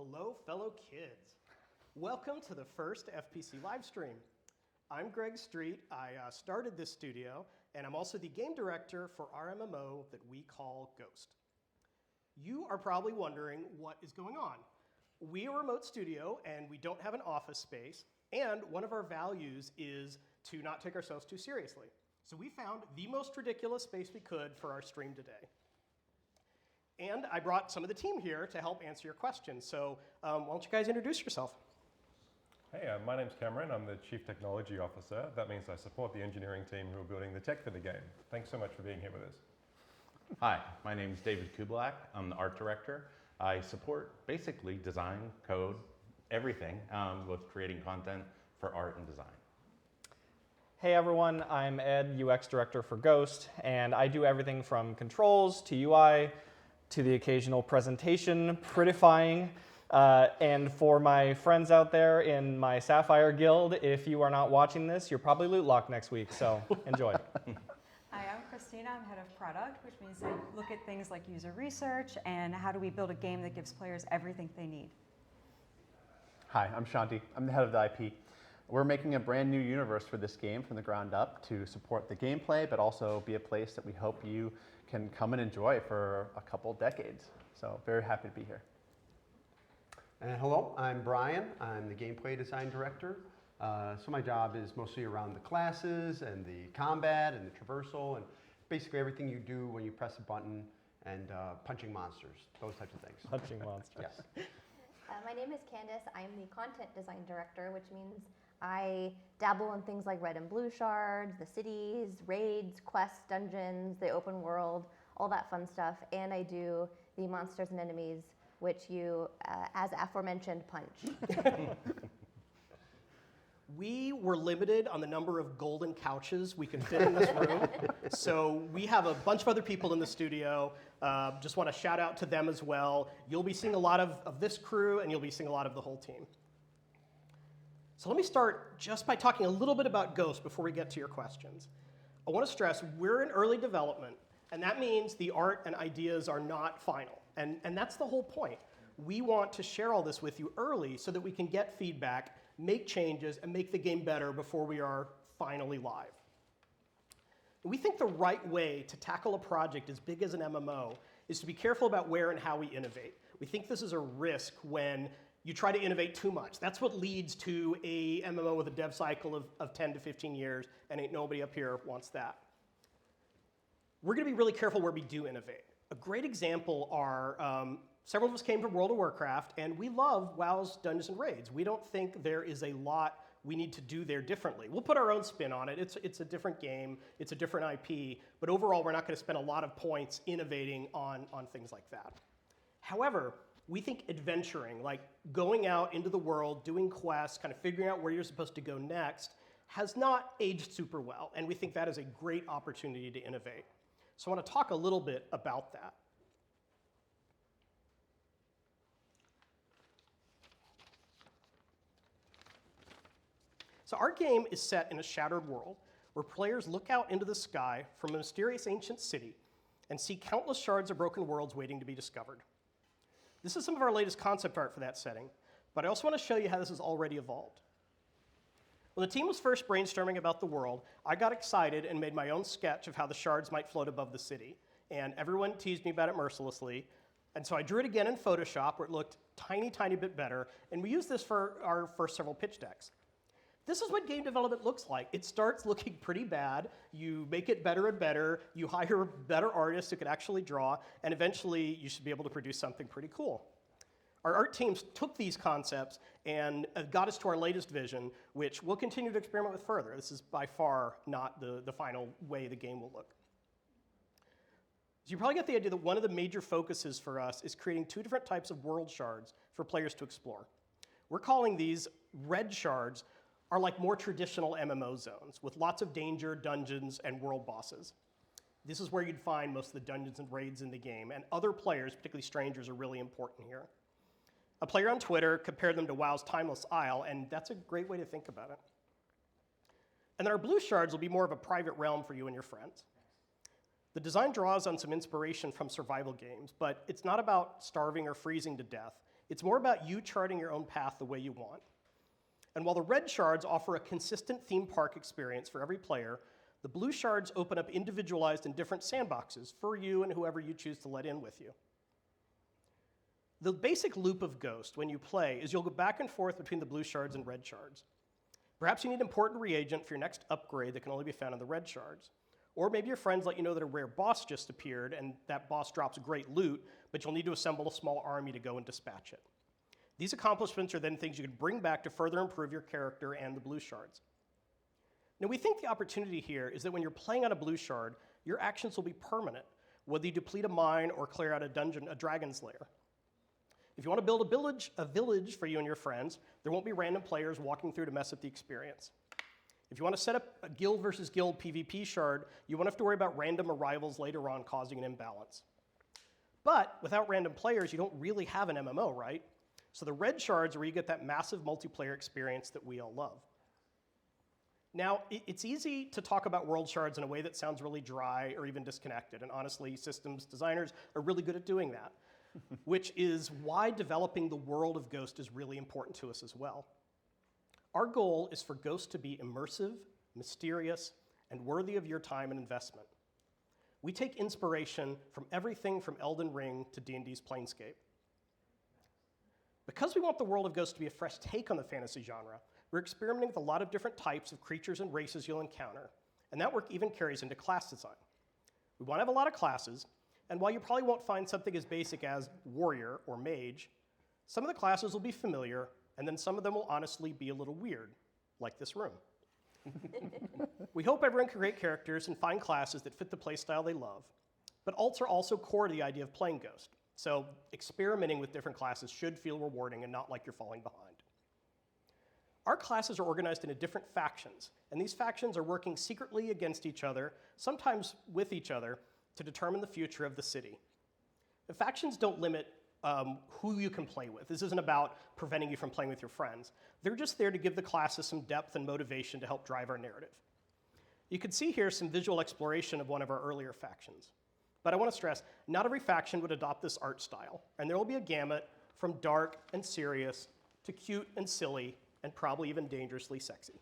Hello, fellow kids. Welcome to the first FPC Livestream. I'm Greg Street. I started this studio, and I'm also the game director for our MMO that we call Ghost. You are probably wondering what is going on. We are a remote studio, and we don't have an office space, and one of our values is to not take ourselves too seriously. So we found the most ridiculous space we could for our stream today. And I brought some of the team here to help answer your questions. So why don't you guys introduce yourself? Hey, my name's Cameron. I'm the Chief Technology Officer. That means I support the engineering team who are building the tech for the game. Thanks so much for being here with us. Hi, my name's David Kublak. I'm the art director. I support basically design, code, everything with creating content for art and design. Hey everyone, I'm Ed, UX director for Ghost, and I do everything from controls to UI to the occasional presentation, prettifying, and for my friends out there in my Sapphire Guild, if you are not watching this, you're probably loot locked next week, so enjoy. Hi, I'm Christina. I'm head of product, which means I look at things like user research and how do we build a game that gives players everything they need. Hi, I'm Shanti. I'm the head of the IP. We're making a brand new universe for this game from the ground up to support the gameplay, but also be a place that we hope you can come and enjoy for a couple decades. So very happy to be here. And hello, I'm Brian. I'm the gameplay design director. So my job is mostly around the classes and the combat and the traversal and basically everything you do when you press a button and punching monsters, those types of things. Punching monsters. Yes. My name is Candace. I'm the content design director, which means I dabble in things like red and blue shards, the cities, raids, quests, dungeons, the open world, all that fun stuff. And I do the monsters and enemies, which you, as aforementioned, punch. We were limited on the number of golden couches we can fit in this room. So we have a bunch of other people in the studio. Just want to shout out to them as well. You'll be seeing a lot of this crew, and you'll be seeing a lot of the whole team. So let me start just by talking a little bit about Ghost before we get to your questions. I want to stress we're in early development, and that means the art and ideas are not final. And that's the whole point. We want to share all this with you early so that we can get feedback, make changes, and make the game better before we are finally live. We think the right way to tackle a project as big as an MMO is to be careful about where and how we innovate. We think this is a risk when you try to innovate too much. That's what leads to a MMO with a dev cycle of 10 to 15 years, and ain't nobody up here wants that. We're going to be really careful where we do innovate. A great example are several of us came from World of Warcraft, and we love WoW's Dungeons and Raids. We don't think there is a lot we need to do there differently. We'll put our own spin on it. It's a different game. It's a different IP. But overall, we're not going to spend a lot of points innovating on things like that. However, we think adventuring, like going out into the world, doing quests, kind of figuring out where you're supposed to go next, has not aged super well. And we think that is a great opportunity to innovate. So I want to talk a little bit about that. So our game is set in a shattered world where players look out into the sky from a mysterious ancient city and see countless shards of broken worlds waiting to be discovered. This is some of our latest concept art for that setting, but I also want to show you how this has already evolved. When the team was first brainstorming about the world, I got excited and made my own sketch of how the shards might float above the city, and everyone teased me about it mercilessly. And so I drew it again in Photoshop where it looked tiny bit better, and we used this for our first several pitch decks. This is what game development looks like. It starts looking pretty bad. You make it better and better. You hire better artists who can actually draw, and eventually you should be able to produce something pretty cool. Our art teams took these concepts and got us to our latest vision, which we'll continue to experiment with further. This is by far not the final way the game will look. So you probably get the idea that one of the major focuses for us is creating two different types of world shards for players to explore. We're calling these red shards are like more traditional MMO zones with lots of danger, dungeons, and world bosses. This is where you'd find most of the dungeons and raids in the game, and other players, particularly strangers, are really important here. A player on Twitter compared them to WoW's Timeless Isle, and that's a great way to think about it. And then our blue shards will be more of a private realm for you and your friends. The design draws on some inspiration from survival games, but it's not about starving or freezing to death. It's more about you charting your own path the way you want. And while the red shards offer a consistent theme park experience for every player, the blue shards open up individualized and different sandboxes for you and whoever you choose to let in with you. The basic loop of Ghost when you play is you'll go back and forth between the blue shards and red shards. Perhaps you need an important reagent for your next upgrade that can only be found in the red shards. Or maybe your friends let you know that a rare boss just appeared and that boss drops great loot, but you'll need to assemble a small army to go and dispatch it. These accomplishments are then things you can bring back to further improve your character and the blue shards. Now, we think the opportunity here is that when you're playing on a blue shard, your actions will be permanent, whether you deplete a mine or clear out a dragon's lair. If you want to build a village for you and your friends, there won't be random players walking through to mess up the experience. If you want to set up a guild versus guild PvP shard, you won't have to worry about random arrivals later on causing an imbalance. But without random players, you don't really have an MMO, right? So the red shards are where you get that massive multiplayer experience that we all love. Now, it's easy to talk about world shards in a way that sounds really dry or even disconnected, and honestly, systems designers are really good at doing that, which is why developing the world of Ghost is really important to us as well. Our goal is for Ghost to be immersive, mysterious, and worthy of your time and investment. We take inspiration from everything from Elden Ring to D&D's Planescape. Because we want the world of Ghost to be a fresh take on the fantasy genre, we're experimenting with a lot of different types of creatures and races you'll encounter, and that work even carries into class design. We want to have a lot of classes, and while you probably won't find something as basic as warrior or mage, some of the classes will be familiar, and then some of them will honestly be a little weird, like this room. We hope everyone can create characters and find classes that fit the playstyle they love, but alts are also core to the idea of playing Ghost, so experimenting with different classes should feel rewarding and not like you're falling behind. Our classes are organized into different factions, and these factions are working secretly against each other, sometimes with each other, to determine the future of the city. The factions don't limit who you can play with. This isn't about preventing you from playing with your friends. They're just there to give the classes some depth and motivation to help drive our narrative. You can see here some visual exploration of one of our earlier factions. But I want to stress, not every faction would adopt this art style, and there will be a gamut from dark and serious to cute and silly and probably even dangerously sexy.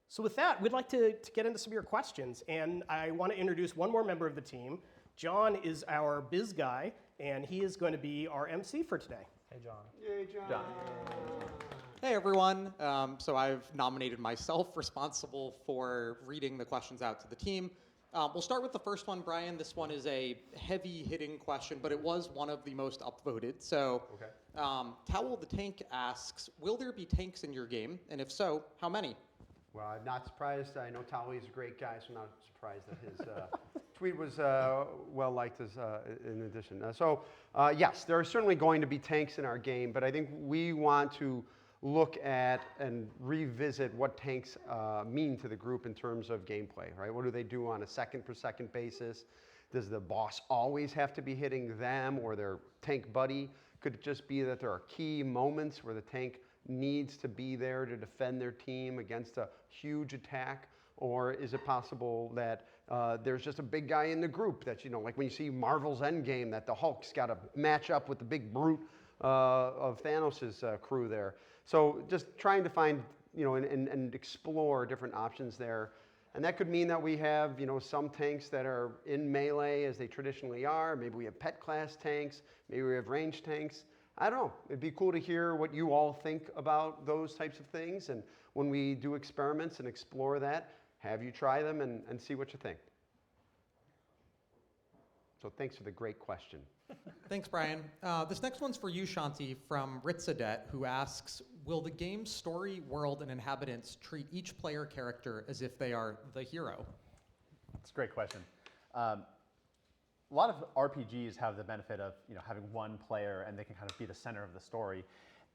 So with that, we'd like to get into some of your questions, and I want to introduce one more member of the team. John is our biz guy, and he is going to be our MC for today. Hey, John. Yay, John. Hey everyone, so I've nominated myself responsible for reading the questions out to the team. We'll start with the first one, Brian. This one is a heavy-hitting question, but it was one of the most upvoted. So, Towel the Tank asks, will there be tanks in your game? And if so, how many? Well, I'm not surprised. I know Tali is a great guy, so I'm not surprised that his tweet was well-liked in addition. Yes, there are certainly going to be tanks in our game, but I think we want to look at and revisit what tanks mean to the group in terms of gameplay, right? What do they do on a second-per-second basis? Does the boss always have to be hitting them or their tank buddy? Could it just be that there are key moments where the tank needs to be there to defend their team against a huge attack? Or is it possible that there's just a big guy in the group that, you know, like when you see Marvel's Endgame, that the Hulk's got to match up with the big brute of Thanos' crew there. So just trying to find, you know, and explore different options there. And that could mean that we have, you know, some tanks that are in melee as they traditionally are. Maybe we have pet class tanks. Maybe we have range tanks. I don't know. It'd be cool to hear what you all think about those types of things. And when we do experiments and explore that, have you try them and see what you think. So thanks for the great question. Thanks, Brian. This next one's for you, Shanti, from Ritzadet, who asks, will the game's story, world, and inhabitants treat each player character as if they are the hero? That's a great question. A lot of RPGs have the benefit of, you know, having one player and they can kind of be the center of the story.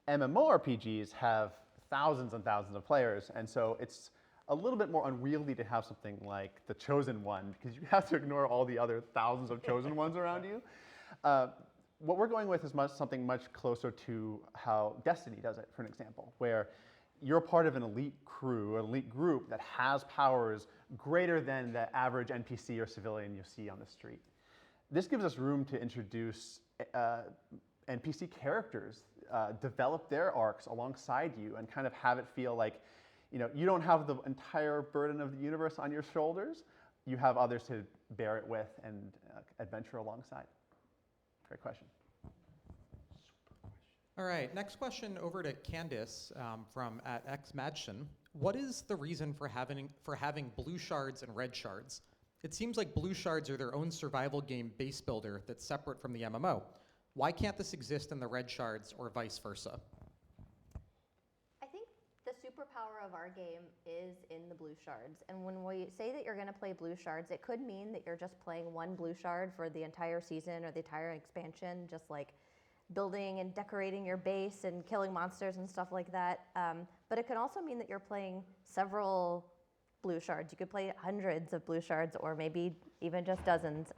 MMORPGs have thousands and thousands of players, and so it's a little bit more unwieldy to have something like the Chosen One, because you have to ignore all the other thousands of Chosen Ones around you. What we're going with is something much closer to how Destiny does it, for an example, where you're part of an elite crew, an elite group that has powers greater than the average NPC or civilian you see on the street. this gives us room to introduce NPC characters, develop their arcs alongside you, and kind of have it feel like, you don't have the entire burden of the universe on your shoulders. You have others to bear it with and adventure alongside. Great question. All right, next question over to Candice from at xmadson. What is the reason for having blue shards and red shards? It seems like blue shards are their own survival game base builder that's separate from the MMO. Why can't this exist in the red shards or vice versa? I think the superpower of our game is in the blue shards. And when we say that you're going to play blue shards, it could mean that you're just playing one blue shard for the entire season or the entire expansion, just like building and decorating your base and killing monsters and stuff like that. But it can also mean that you're playing several blue shards. You could play hundreds of blue shards or maybe even just dozens.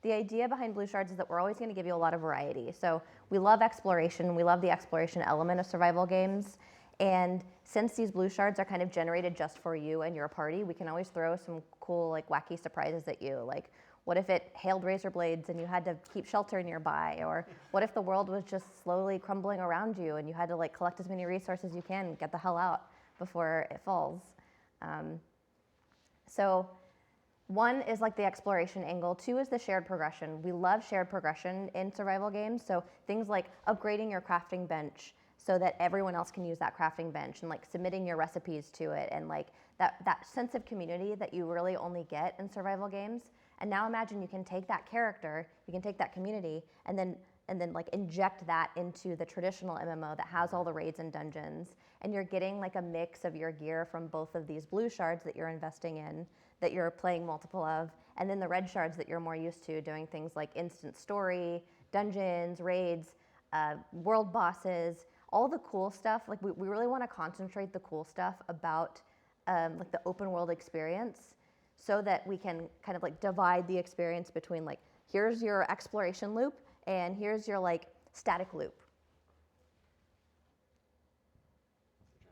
The idea behind blue shards is that we're always going to give you a lot of variety. So we love exploration. We love the exploration element of survival games. And since these blue shards are kind of generated just for you and your party, we can always throw some cool, like, wacky surprises at you. Like, what if it hailed razor blades and you had to keep shelter nearby? Or what if the world was just slowly crumbling around you and you had to, like, collect as many resources as you can and get the hell out before it falls? So one is like the exploration angle. Two is the shared progression. We love shared progression in survival games. So things like upgrading your crafting bench so that everyone else can use that crafting bench, and like submitting your recipes to it, and like that sense of community that you really only get in survival games. And now imagine you can take that character, you can take that community, and then like inject that into the traditional MMO that has all the raids and dungeons. And you're getting like a mix of your gear from both of these blue shards that you're investing in, that you're playing multiple of, and then the red shards that you're more used to doing things like instant story, dungeons, raids, world bosses, all the cool stuff. Like we really want to concentrate the cool stuff about like the open world experience, so that we can kind of like divide the experience between like, here's your exploration loop and here's your like static loop.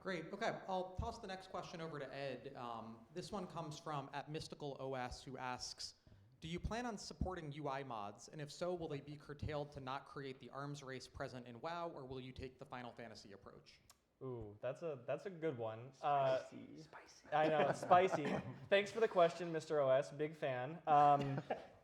Great, okay, I'll toss the next question over to Ed. This one comes from at MysticalOS, who asks, do you plan on supporting UI mods? And if so, will they be curtailed to not create the arms race present in WoW, or will you take the Final Fantasy approach? Ooh, that's a good one. Spicy. I know, it's spicy. Thanks for the question, Mr. OS, big fan.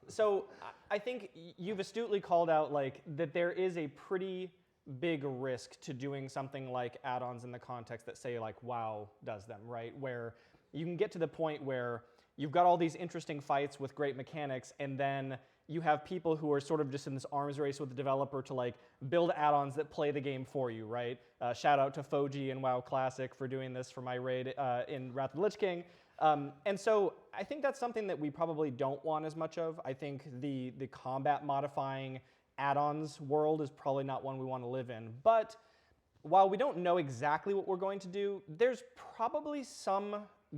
So I think you've astutely called out like that there is a pretty big risk to doing something like add-ons in the context that say like WoW does them, right? Where you can get to the point where you've got all these interesting fights with great mechanics, and then you have people who are sort of just in this arms race with the developer to like build add-ons that play the game for you, right? Shout out to Foji and WoW Classic for doing this for my raid in Wrath of the Lich King. And so I think that's something that we probably don't want as much of. I think the combat modifying add-ons world is probably not one we want to live in. But while we don't know exactly what we're going to do, there's probably some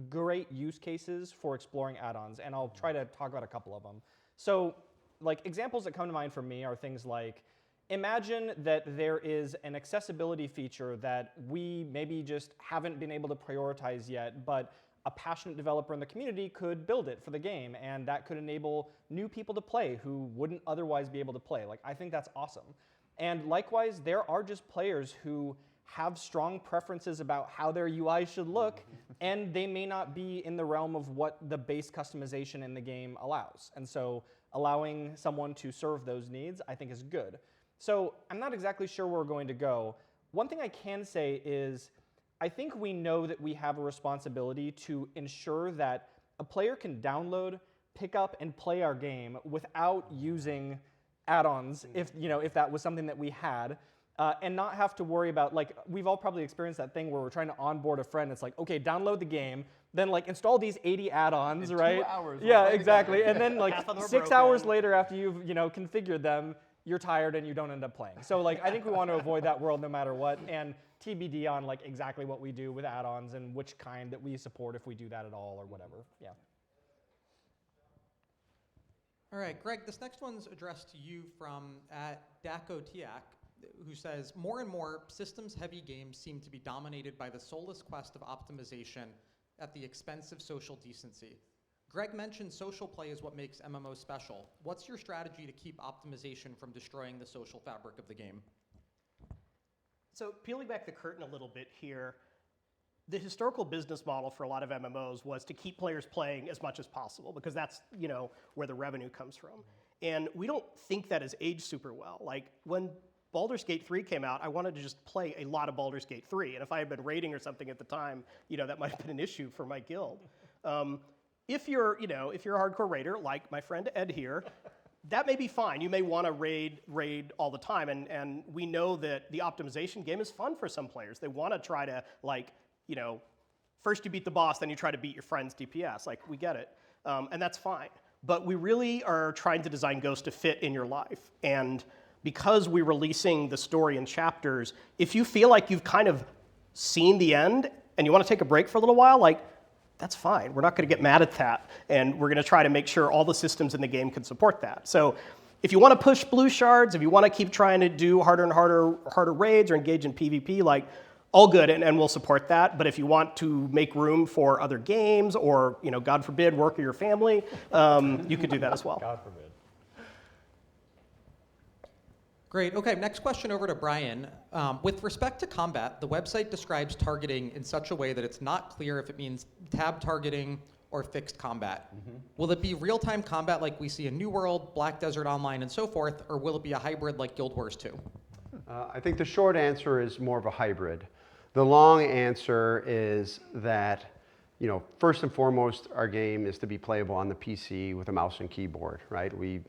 great use cases for exploring add-ons, and I'll try to talk about a couple of them. So like examples that come to mind for me are things like, imagine that there is an accessibility feature that we maybe just haven't been able to prioritize yet, but a passionate developer in the community could build it for the game, and that could enable new people to play who wouldn't otherwise be able to play. Like, I think that's awesome. And likewise, there are just players who have strong preferences about how their UI should look, and they may not be in the realm of what the base customization in the game allows. And so allowing someone to serve those needs, I think, is good. So I'm not exactly sure where we're going to go. One thing I can say is, I think we know that we have a responsibility to ensure that a player can download, pick up, and play our game without using add-ons, if that was something that we had, and not have to worry about, like, we've all probably experienced that thing where we're trying to onboard a friend. It's like, okay, download the game, then like install these 80 add-ons, In right? 2 hours, Yeah, we'll exactly. And then like Half of them are 6 hours broken. later after you've configured them, you're tired and you don't end up playing. So like, I think we want to avoid that world no matter what. And TBD on like exactly what we do with add-ons and which kind that we support, if we do that at all or whatever. Yeah. All right, Greg, this next one's addressed to you from at Daco Tiak, who says, more and more systems-heavy games seem to be dominated by the soulless quest of optimization at the expense of social decency. Greg mentioned social play is what makes MMO special. What's your strategy to keep optimization from destroying the social fabric of the game? So peeling back the curtain a little bit here, the historical business model for a lot of MMOs was to keep players playing as much as possible because that's, where the revenue comes from. And we don't think that has aged super well. Like when Baldur's Gate 3 came out, I wanted to just play a lot of Baldur's Gate 3. And if I had been raiding or something at the time, that might have been an issue for my guild. If you're a hardcore raider, like my friend Ed here, that may be fine. You may want to raid all the time. And we know that the optimization game is fun for some players. They want to try to, first you beat the boss, then you try to beat your friend's DPS. Like, we get it. And that's fine. But we really are trying to design Ghost to fit in your life. And because we're releasing the story in chapters, if you feel like you've kind of seen the end and you want to take a break for a little while, that's fine. We're not going to get mad at that. And we're going to try to make sure all the systems in the game can support that. So if you want to push blue shards, if you want to keep trying to do harder and harder raids or engage in PvP, all good, and we'll support that. But if you want to make room for other games or, God forbid, work with your family, you could do that as well. God forbid. Great. Okay, next question over to Brian. With respect to combat, the website describes targeting in such a way that it's not clear if it means tab targeting or fixed combat. Will it be real-time combat like we see in New World, Black Desert Online, and so forth, or will it be a hybrid like Guild Wars 2? I think the short answer is more of a hybrid. The long answer is that, first and foremost, our game is to be playable on the PC with a mouse and keyboard, right? We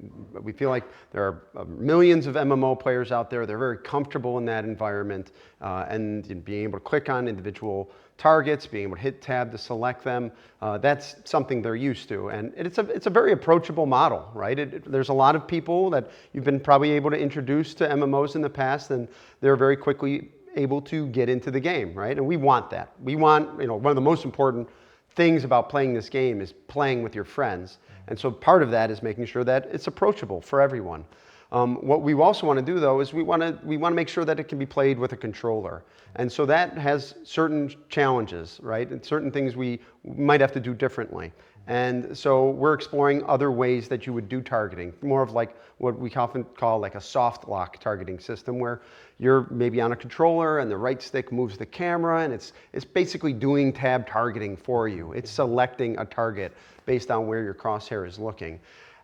feel like there are millions of MMO players out there. They're very comfortable in that environment, and being able to click on individual targets, being able to hit tab to select them, that's something they're used to. And it's a very approachable model, right? There's a lot of people that you've been probably able to introduce to MMOs in the past, and they're very quickly able to get into the game, right? And we want that. We want, one of the most important things about playing this game is playing with your friends. And so part of that is making sure that it's approachable for everyone. What we also want to do, though, is we want to make sure that it can be played with a controller. And so that has certain challenges, right? And certain things we might have to do differently. And so we're exploring other ways that you would do targeting, more of like what we often call like a soft lock targeting system, where you're maybe on a controller and the right stick moves the camera, and it's basically doing tab targeting for you. It's selecting a target based on where your crosshair is looking.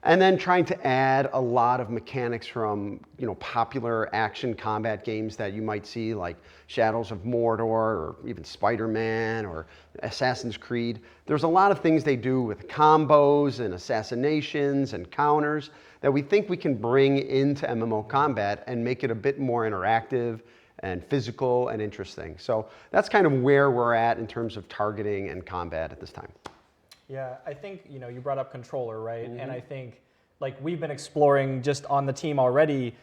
And then trying to add a lot of mechanics from popular action combat games that you might see, like Shadows of Mordor or even Spider-Man or Assassin's Creed. There's a lot of things they do with combos and assassinations and counters that we think we can bring into MMO combat and make it a bit more interactive and physical and interesting. So that's kind of where we're at in terms of targeting and combat at this time. Yeah, I think, you brought up controller, right? And I think, we've been exploring just on the team already,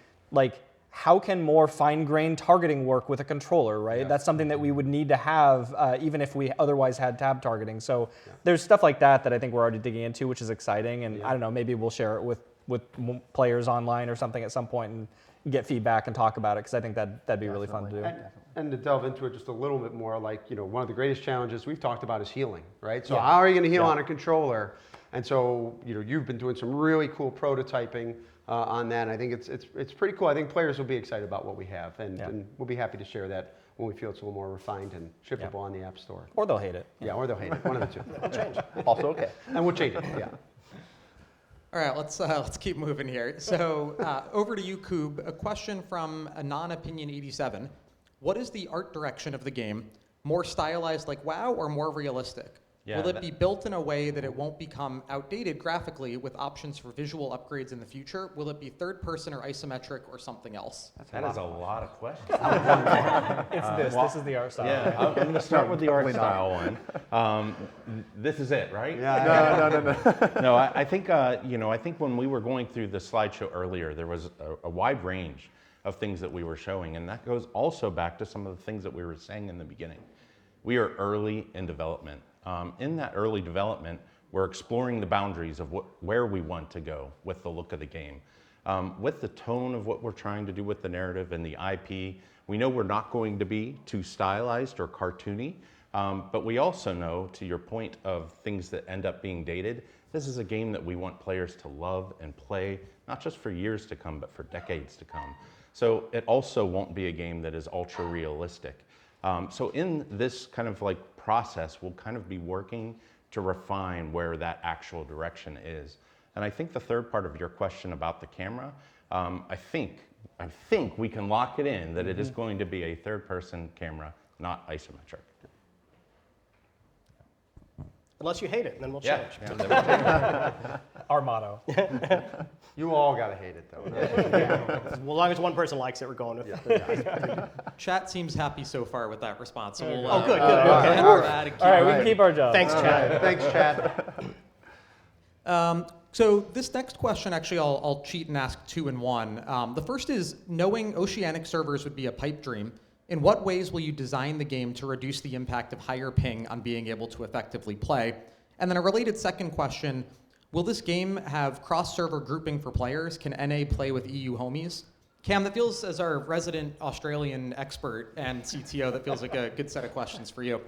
how can more fine-grained targeting work with a controller, right? Yeah. That's something that we would need to have even if we otherwise had tab targeting. So there's stuff like that I think we're already digging into, which is exciting. And I don't know, maybe we'll share it with players online or something at some point and get feedback and talk about it, because I think that'd be really fun to do. And to delve into it just a little bit more, one of the greatest challenges we've talked about is healing, right? So how are you going to heal on a controller? And so, you've been doing some really cool prototyping on that. And I think it's pretty cool. I think players will be excited about what we have, and we'll be happy to share that when we feel it's a little more refined and shippable on the App Store. Or they'll hate it. Yeah, or they'll hate it. One of the two. We'll change. Also okay. And we'll change it, yeah. All right, let's keep moving here. So over to you, Koob. A question from AnonOpinion87. What is the art direction of the game? More stylized like WoW or more realistic? Yeah, Will it be built in a way that it won't become outdated graphically with options for visual upgrades in the future? Will it be third person or isometric or something else? That is a lot of questions. This is the art style. Yeah, I'm going to start with the art style one. This is it, right? No. No, I think I think when we were going through the slideshow earlier, there was a wide range of things that we were showing, and that goes also back to some of the things that we were saying in the beginning. We are early in development. In that early development, we're exploring the boundaries of where we want to go with the look of the game. With the tone of what we're trying to do with the narrative and the IP, we know we're not going to be too stylized or cartoony, but we also know, to your point of things that end up being dated, This is a game that we want players to love and play, not just for years to come, but for decades to come. So it also won't be a game that is ultra realistic. So in this kind of like process, we'll kind of be working to refine where that actual direction is. And I think the third part of your question about the camera, I think we can lock it in that it is going to be a third-person camera, not isometric. Unless you hate it, then we'll change. Our motto. You all gotta hate it, though. As long as one person likes it, we're going with it. Chat seems happy so far with that response. So we'll, Oh, good, we'll okay. enter that and keep All right, it. we can keep our job. Thanks, Chad. Thanks, Chad. So this next question, actually, I'll cheat and ask two in one. The first is, knowing oceanic servers would be a pipe dream, in what ways will you design the game to reduce the impact of higher ping on being able to effectively play? And then a related second question, will this game have cross-server grouping for players? Can NA play with EU homies? Cam, that feels, as our resident Australian expert and CTO, that feels like a good set of questions for you.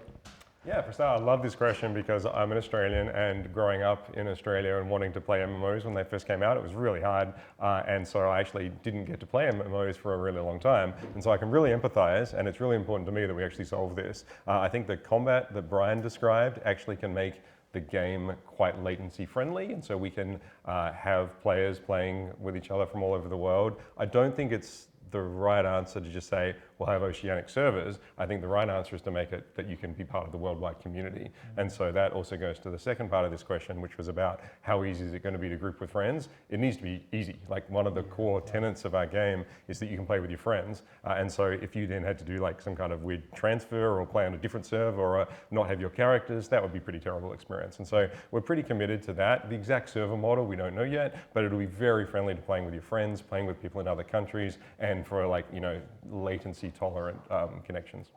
Yeah, for start, I love this question because I'm an Australian, and growing up in Australia and wanting to play MMOs when they first came out, it was really hard. And so I actually didn't get to play MMOs for a really long time. And so I can really empathize, and it's really important to me that we actually solve this. I think the combat that Brian described actually can make the game quite latency friendly, and so we can have players playing with each other from all over the world. I don't think it's the right answer to just say, we'll have oceanic servers. I think the right answer is to make it that you can be part of the worldwide community. And so that also goes to the second part of this question, which was about how easy is it going to be to group with friends? It needs to be easy. Like, one of the core tenets of our game is that you can play with your friends. And so if you then had to do like some kind of weird transfer or play on a different server or not have your characters, that would be a pretty terrible experience. And so we're pretty committed to that. The exact server model, we don't know yet, but it'll be very friendly to playing with your friends, playing with people in other countries, and for like, you know, latency tolerant connections.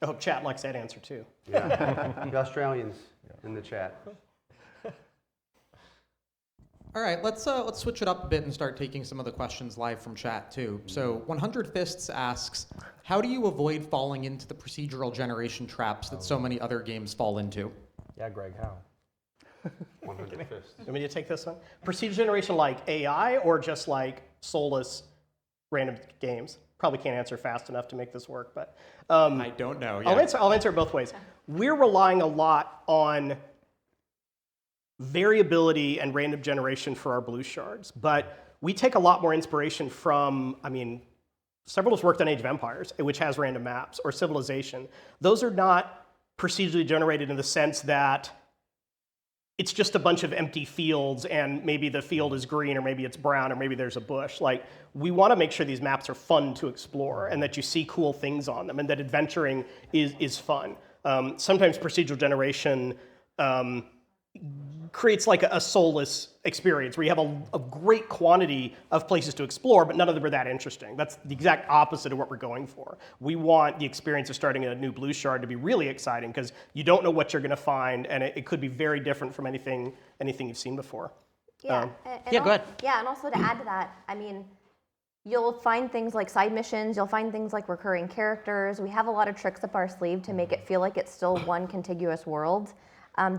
I hope chat likes that answer too. Yeah. The Australians in the chat. All right, let's switch it up a bit and start taking some of the questions live from chat too. So 100 Fists asks, how do you avoid falling into the procedural generation traps that so many other games fall into? Yeah, Greg, how? 100 fists. Want me to take this one? Procedural generation like AI or just like soulless random games? Probably can't answer fast enough to make this work, but I don't know. Yeah. I'll answer it both ways. We're relying a lot on variability and random generation for our blue shards, but we take a lot more inspiration from, I mean, several of us worked on Age of Empires, which has random maps, or Civilization. Those are not procedurally generated in the sense that it's just a bunch of empty fields and maybe the field is green or maybe it's brown or maybe there's a bush. Like, we want to make sure these maps are fun to explore and that you see cool things on them and that adventuring is fun. Sometimes procedural generation creates like a soulless experience where you have a great quantity of places to explore, but none of them are that interesting. That's the exact opposite of what we're going for. We want the experience of starting a new blue shard to be really exciting because you don't know what you're going to find, and it could be very different from anything you've seen before. Yeah. Yeah, go ahead. Yeah, and also to add to that, I mean, you'll find things like side missions, you'll find things like recurring characters. We have a lot of tricks up our sleeve to make it feel like it's still one contiguous world.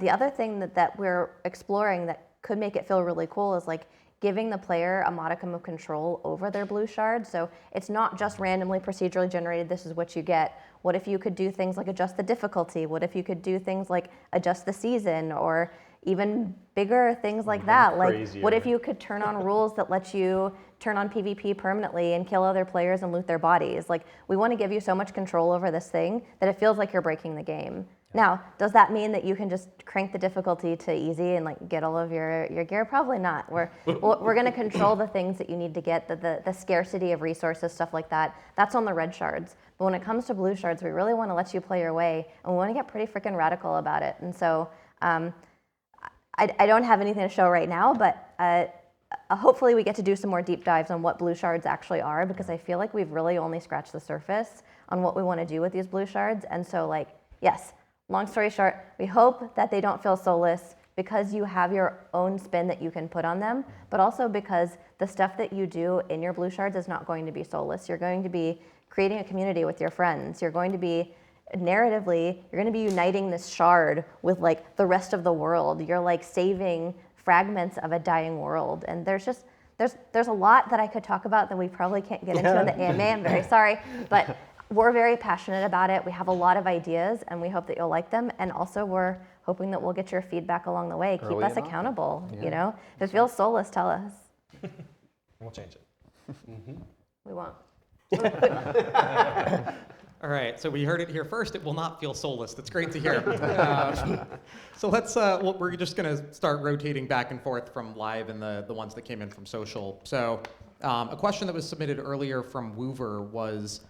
The other thing that we're exploring that could make it feel really cool is like giving the player a modicum of control over their blue shard. So it's not just randomly procedurally generated, this is what you get. What if you could do things like adjust the difficulty? What if you could do things like adjust the season, or even bigger things like that? Like, what if you could turn on rules that let you turn on PvP permanently and kill other players and loot their bodies? Like, we want to give you so much control over this thing that it feels like you're breaking the game. Now, does that mean that you can just crank the difficulty to easy and like get all of your gear? Probably not. We're going to control the things that you need to get, the scarcity of resources, stuff like that. That's on the red shards. But when it comes to blue shards, we really want to let you play your way, and we want to get pretty freaking radical about it. And so I don't have anything to show right now, but hopefully we get to do some more deep dives on what blue shards actually are, because I feel like we've really only scratched the surface on what we want to do with these blue shards. And so, like, yes, long story short, we hope that they don't feel soulless because you have your own spin that you can put on them, but also because the stuff that you do in your blue shards is not going to be soulless. You're going to be creating a community with your friends. You're going to be narratively, you're going to be uniting this shard with like the rest of the world. You're like saving fragments of a dying world, and there's a lot that I could talk about that we probably can't get into in the AMA. I'm very sorry, but we're very passionate about it. We have a lot of ideas, and we hope that you'll like them. And also, we're hoping that we'll get your feedback along the way. Keep Early us and often. accountable. You know, if it feels soulless, tell us. We'll change it. We won't. All right, so we heard it here first. It will not feel soulless. That's great to hear. So let's, we're just going to start rotating back and forth from live and the ones that came in from social. So a question that was submitted earlier from Woover was,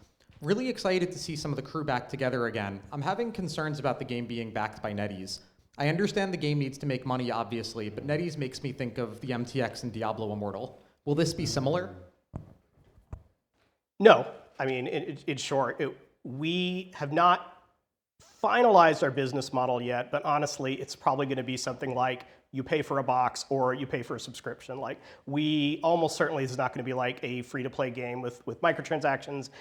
really excited to see some of the crew back together again. I'm having concerns about the game being backed by NetEase. I understand the game needs to make money, obviously, but NetEase makes me think of the MTX and Diablo Immortal. Will this be similar? No. I mean, in short, we have not finalized our business model yet, but honestly, it's probably going to be something like you pay for a box or you pay for a subscription. Like, we almost certainly is not going to be like a free-to-play game with microtransactions.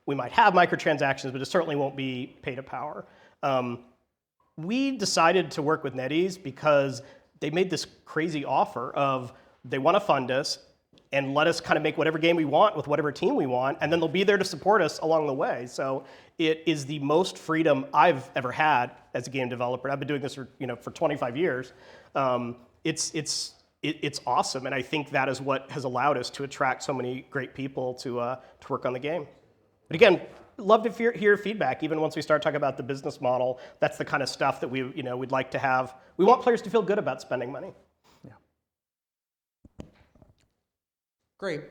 We might have microtransactions, but it certainly won't be pay-to-power. We decided to work with NetEase because they made this crazy offer of they want to fund us and let us kind of make whatever game we want with whatever team we want, and then they'll be there to support us along the way. So it is the most freedom I've ever had as a game developer. I've been doing this for 25 years. It's awesome, and I think that is what has allowed us to attract so many great people to work on the game. But again, love to hear feedback. Even once we start talking about the business model, that's the kind of stuff that we'd like to have. We want players to feel good about spending money. Great.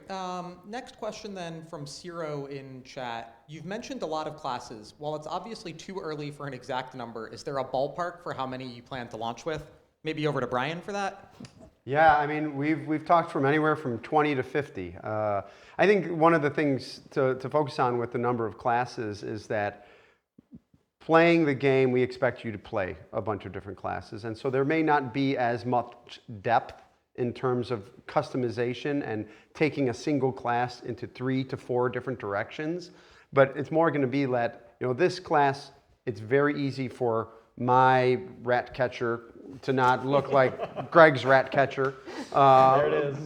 Next question then from Ciro in chat. You've mentioned a lot of classes. While it's obviously too early for an exact number, is there a ballpark for how many you plan to launch with? Maybe over to Brian for that? Yeah, I mean, we've talked from anywhere from 20 to 50. I think one of the things to focus on with the number of classes is that playing the game, we expect you to play a bunch of different classes. And so there may not be as much depth in terms of customization and taking a single class into 3 to 4 different directions. But it's more going to be that, this class, it's very easy for my rat catcher to not look like Greg's rat catcher. There it is.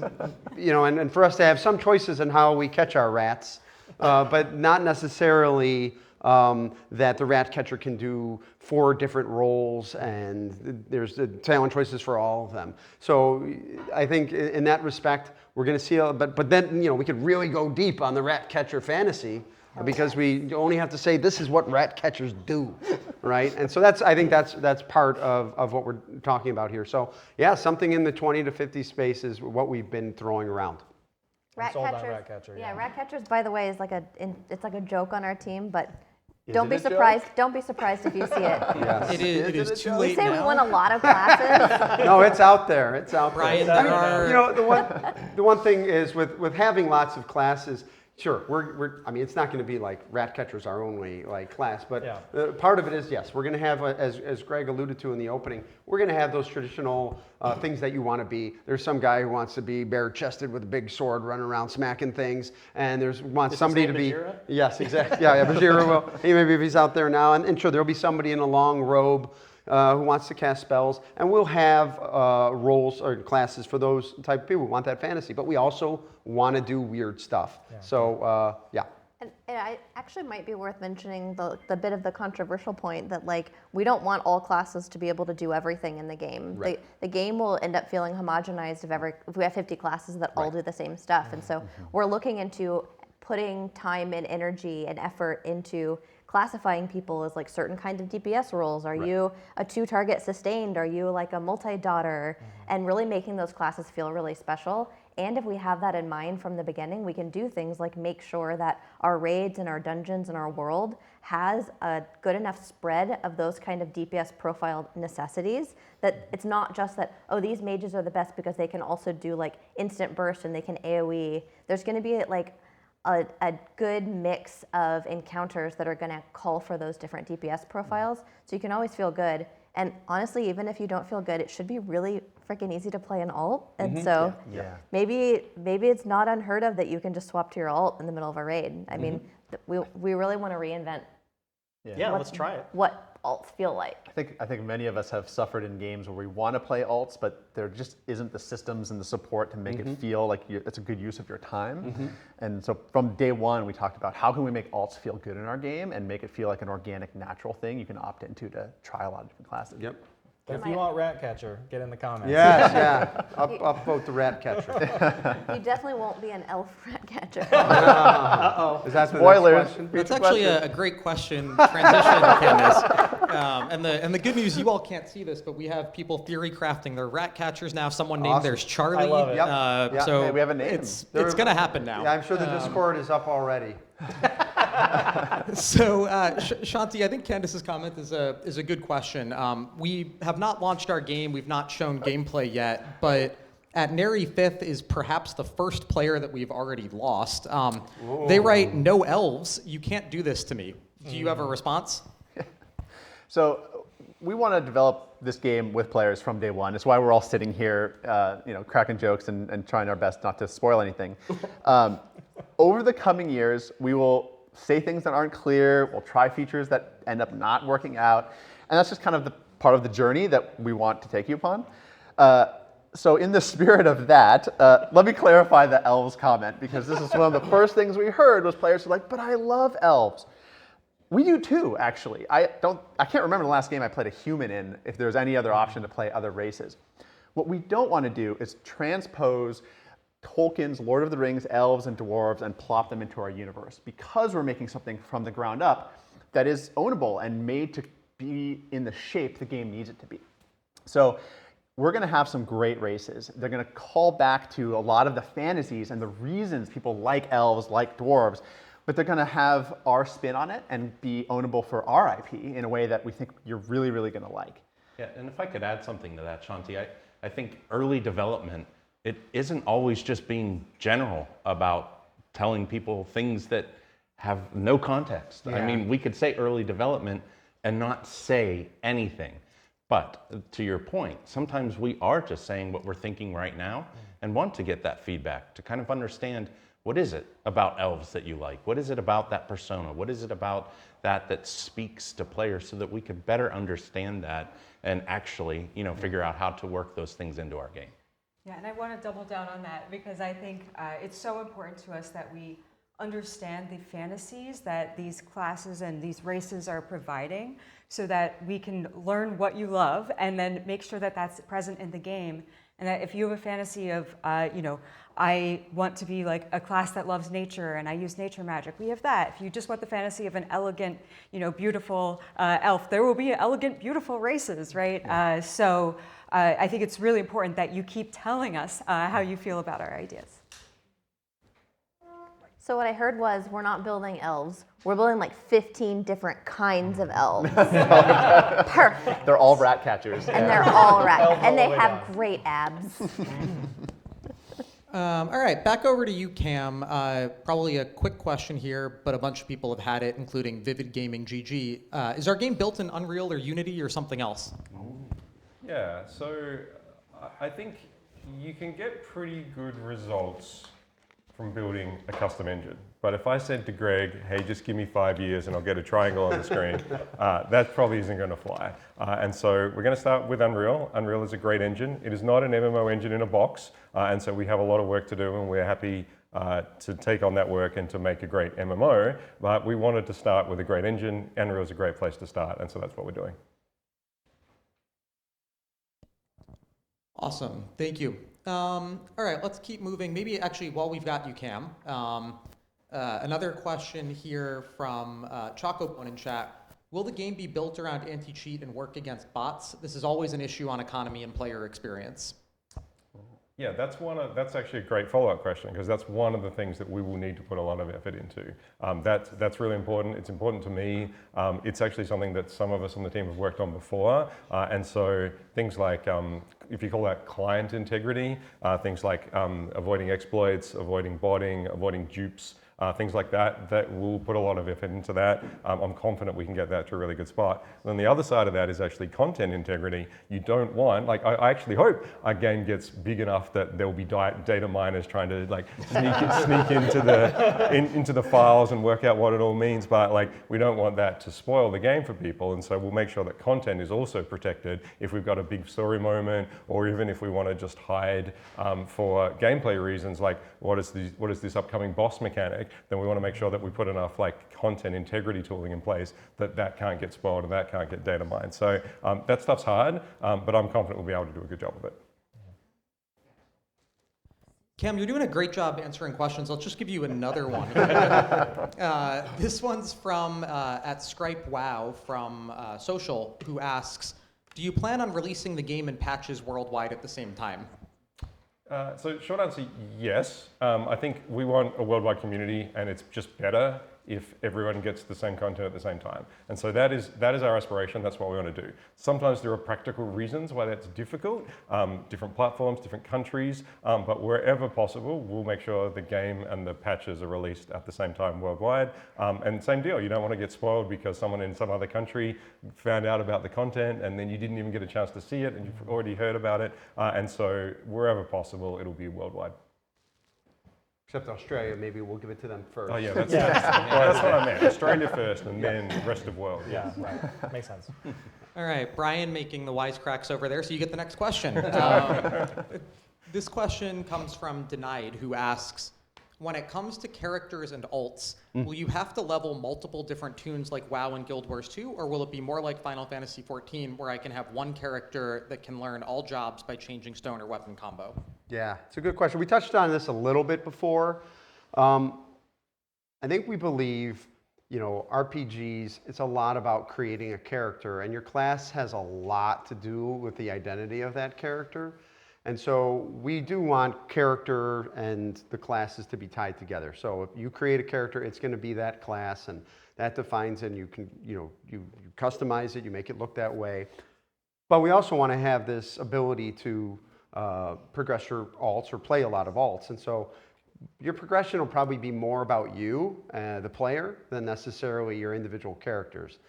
And for us to have some choices in how we catch our rats, but not necessarily that the rat catcher can do 4 different roles and there's talent choices for all of them. So I think in that respect, we're going to see, but then, we could really go deep on the rat catcher fantasy because we only have to say this is what rat catchers do, right? And so I think that's part of what we're talking about here. So yeah, something in the 20 to 50 space is what we've been throwing around. Rat sold on catchers, rat catcher, yeah. rat catchers, by the way, is it's like a joke on our team, but Is don't it be a joke? surprised. Don't be surprised if you see it. Yes. It is too We late say now. we won a lot of classes. No, it's out there. It's out Brian, there. there are- The one thing is with having lots of classes. Sure, it's not going to be like rat catchers our only class, but Yeah. part of it is yes, we're going to have as Greg alluded to in the opening, we're going to have those traditional things that you want to be. There's some guy who wants to be bare-chested with a big sword, running around smacking things, and wants somebody to be. Bajira? Yes, exactly. Yeah, Bajira will. Maybe if he's out there now, and sure, there'll be somebody in a long robe. Who wants to cast spells, and we'll have roles or classes for those type of people who want that fantasy, but we also want to do weird stuff. Yeah. So, yeah. And I actually might be worth mentioning the bit of the controversial point that we don't want all classes to be able to do everything in the game. Right. The game will end up feeling homogenized if we have 50 classes that all do the same stuff. And so we're looking into putting time and energy and effort into classifying people as certain kinds of DPS roles. Are you a 2-target sustained? Are you a multi-daughter? And really making those classes feel really special. And if we have that in mind from the beginning, we can do things like make sure that our raids and our dungeons and our world has a good enough spread of those kind of DPS profiled necessities that it's not just that, oh, these mages are the best because they can also do instant burst and they can AoE. There's going to be a good mix of encounters that are going to call for those different DPS profiles, so you can always feel good. And honestly, even if you don't feel good, it should be really freaking easy to play an alt. And so maybe it's not unheard of that you can just swap to your alt in the middle of a raid. I mean, we really want to reinvent Yeah, let's try it. what alts feel like. I think many of us have suffered in games where we want to play alts, but there just isn't the systems and the support to make it feel like it's a good use of your time. And so from day one, we talked about how can we make alts feel good in our game and make it feel like an organic, natural thing you can opt into to try a lot of different classes. Yep. If you want Ratcatcher, get in the comments. Yes, yeah. Upvote the rat catcher. You definitely won't be an elf rat catcher. Uh-oh. Is that the Spoilers. next question? That's actually a great question, transition, Candace. And the good news, you all can't see this, but we have people theory crafting their rat catchers now. Someone named Awesome. theirs Charlie. I love it. Yep. Yep. So Hey, we have a name. it's going to happen now. Yeah, I'm sure the Discord is up already. So, Shanti, I think Candace's comment is a good question. We have not launched our game. We've not shown gameplay yet, but at Nary 5th is perhaps the first player that we've already lost. They write, "No elves. You can't do this to me." Do you have a response? So we want to develop this game with players from day one. It's why we're all sitting here, cracking jokes and trying our best not to spoil anything. Over the coming years, we will say things that aren't clear. We'll try features that end up not working out. And that's just kind of the part of the journey that we want to take you upon. So in the spirit of that, let me clarify the elves comment, because this is one of the first things we heard was players who were like, but I love elves. We do too, actually. I can't remember the last game I played a human in, if there's any other option to play other races. What we don't want to do is transpose Tolkien's Lord of the Rings elves and dwarves and plop them into our universe, because we're making something from the ground up that is ownable and made to be in the shape the game needs it to be. So we're going to have some great races. They're going to call back to a lot of the fantasies and the reasons people like elves, like dwarves, but they're going to have our spin on it and be ownable for our IP in a way that we think you're really, really going to like. Yeah, and if I could add something to that, Shanti, I think early development, it isn't always just being general about telling people things that have no context. Yeah. I mean, we could say early development and not say anything. But to your point, sometimes we are just saying what we're thinking right now and want to get that feedback to kind of understand, what is it about elves that you like? What is it about that persona? What is it about that speaks to players, so that we could better understand that and actually, figure out how to work those things into our game. Yeah, and I want to double down on that, because I think it's so important to us that we understand the fantasies that these classes and these races are providing, so that we can learn what you love and then make sure that that's present in the game. And that if you have a fantasy of, I want to be like a class that loves nature and I use nature magic, we have that. If you just want the fantasy of an elegant, beautiful elf, there will be elegant, beautiful races, right? I think it's really important that you keep telling us how you feel about our ideas. So what I heard was, we're not building elves. We're building like 15 different kinds of elves. Perfect. They're all rat catchers. And they're all rat. Elves And they all the way have down. great abs. All right, back over to you, Cam. Probably a quick question here, but a bunch of people have had it, including Vivid Gaming GG. Is our game built in Unreal or Unity or something else? Yeah, so I think you can get pretty good results from building a custom engine. But if I said to Greg, hey, just give me 5 years and I'll get a triangle on the screen, that probably isn't going to fly. And so we're going to start with Unreal. Unreal is a great engine. It is not an MMO engine in a box, and so we have a lot of work to do, and we're happy to take on that work and to make a great MMO. But we wanted to start with a great engine. Unreal is a great place to start, and so that's what we're doing. Awesome, thank you. All right, let's keep moving. Maybe actually, while we've got you, Cam, another question here from Choco in chat. Will the game be built around anti-cheat and work against bots? This is always an issue on economy and player experience. Yeah, that's actually a great follow-up question, because that's one of the things that we will need to put a lot of effort into. That's really important. It's important to me. It's actually something that some of us on the team have worked on before. And so things like, if you call that client integrity, things like avoiding exploits, avoiding botting, avoiding dupes, things like that, that we'll put a lot of effort into that. I'm confident we can get that to a really good spot. And then the other side of that is actually content integrity. You don't want, like, I actually hope our game gets big enough that there'll be data miners trying to like sneak into the files and work out what it all means, but like we don't want that to spoil the game for people, and so we'll make sure that content is also protected if we've got a big story moment, or even if we want to just hide for gameplay reasons, like what is this upcoming boss mechanic, then we want to make sure that we put enough like content integrity tooling in place that can't get spoiled and that can't get data mined. So that stuff's hard, but I'm confident we'll be able to do a good job of it. Cam, you're doing a great job answering questions. I'll just give you another one. This one's from at Scripe Wow from Social, who asks, do you plan on releasing the game in patches worldwide at the same time? So short answer, yes. I think we want a worldwide community, and it's just better if everyone gets the same content at the same time. And so that is our aspiration. That's what we want to do. Sometimes there are practical reasons why that's difficult, different platforms, different countries, but wherever possible, we'll make sure the game and the patches are released at the same time worldwide. And same deal, you don't want to get spoiled because someone in some other country found out about the content and then you didn't even get a chance to see it and you've already heard about it. And so wherever possible, it'll be worldwide. Except Australia, maybe we'll give it to them first. Oh yeah, that's what I meant. Australia first, and then rest of world. Yeah, right. Makes sense. All right, Brian making the wisecracks over there, so you get the next question. This question comes from Denied, who asks, when it comes to characters and alts, will you have to level multiple different tunes like WoW and Guild Wars 2, or will it be more like Final Fantasy XIV, where I can have one character that can learn all jobs by changing stone or weapon combo? Yeah, it's a good question. We touched on this a little bit before. I think we believe, RPGs, it's a lot about creating a character, and your class has a lot to do with the identity of that character. And so we do want character and the classes to be tied together. So if you create a character, it's going to be that class, and that defines it, and you can, you customize it, you make it look that way. But we also want to have this ability to progress your alts or play a lot of alts. And so your progression will probably be more about you, the player, than necessarily your individual characters.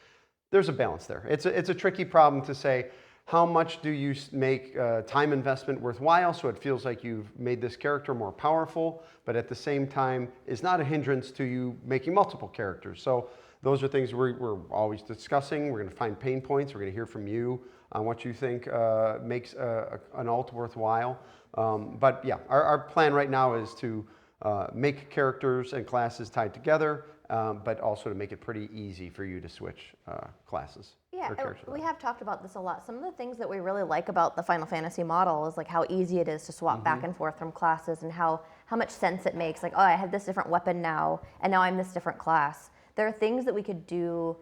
There's a balance there. It's a tricky problem to say, how much do you make time investment worthwhile so it feels like you've made this character more powerful, but at the same time is not a hindrance to you making multiple characters. So those are things we're always discussing. We're going to find pain points. We're going to hear from you on what you think makes an alt worthwhile. But yeah, our plan right now is to make characters and classes tied together, but also to make it pretty easy for you to switch classes. Yeah, we have talked about this a lot. Some of the things that we really like about the Final Fantasy model is like how easy it is to swap back and forth from classes, and how much sense it makes. Like, oh, I have this different weapon now, and now I'm this different class. There are things that we could do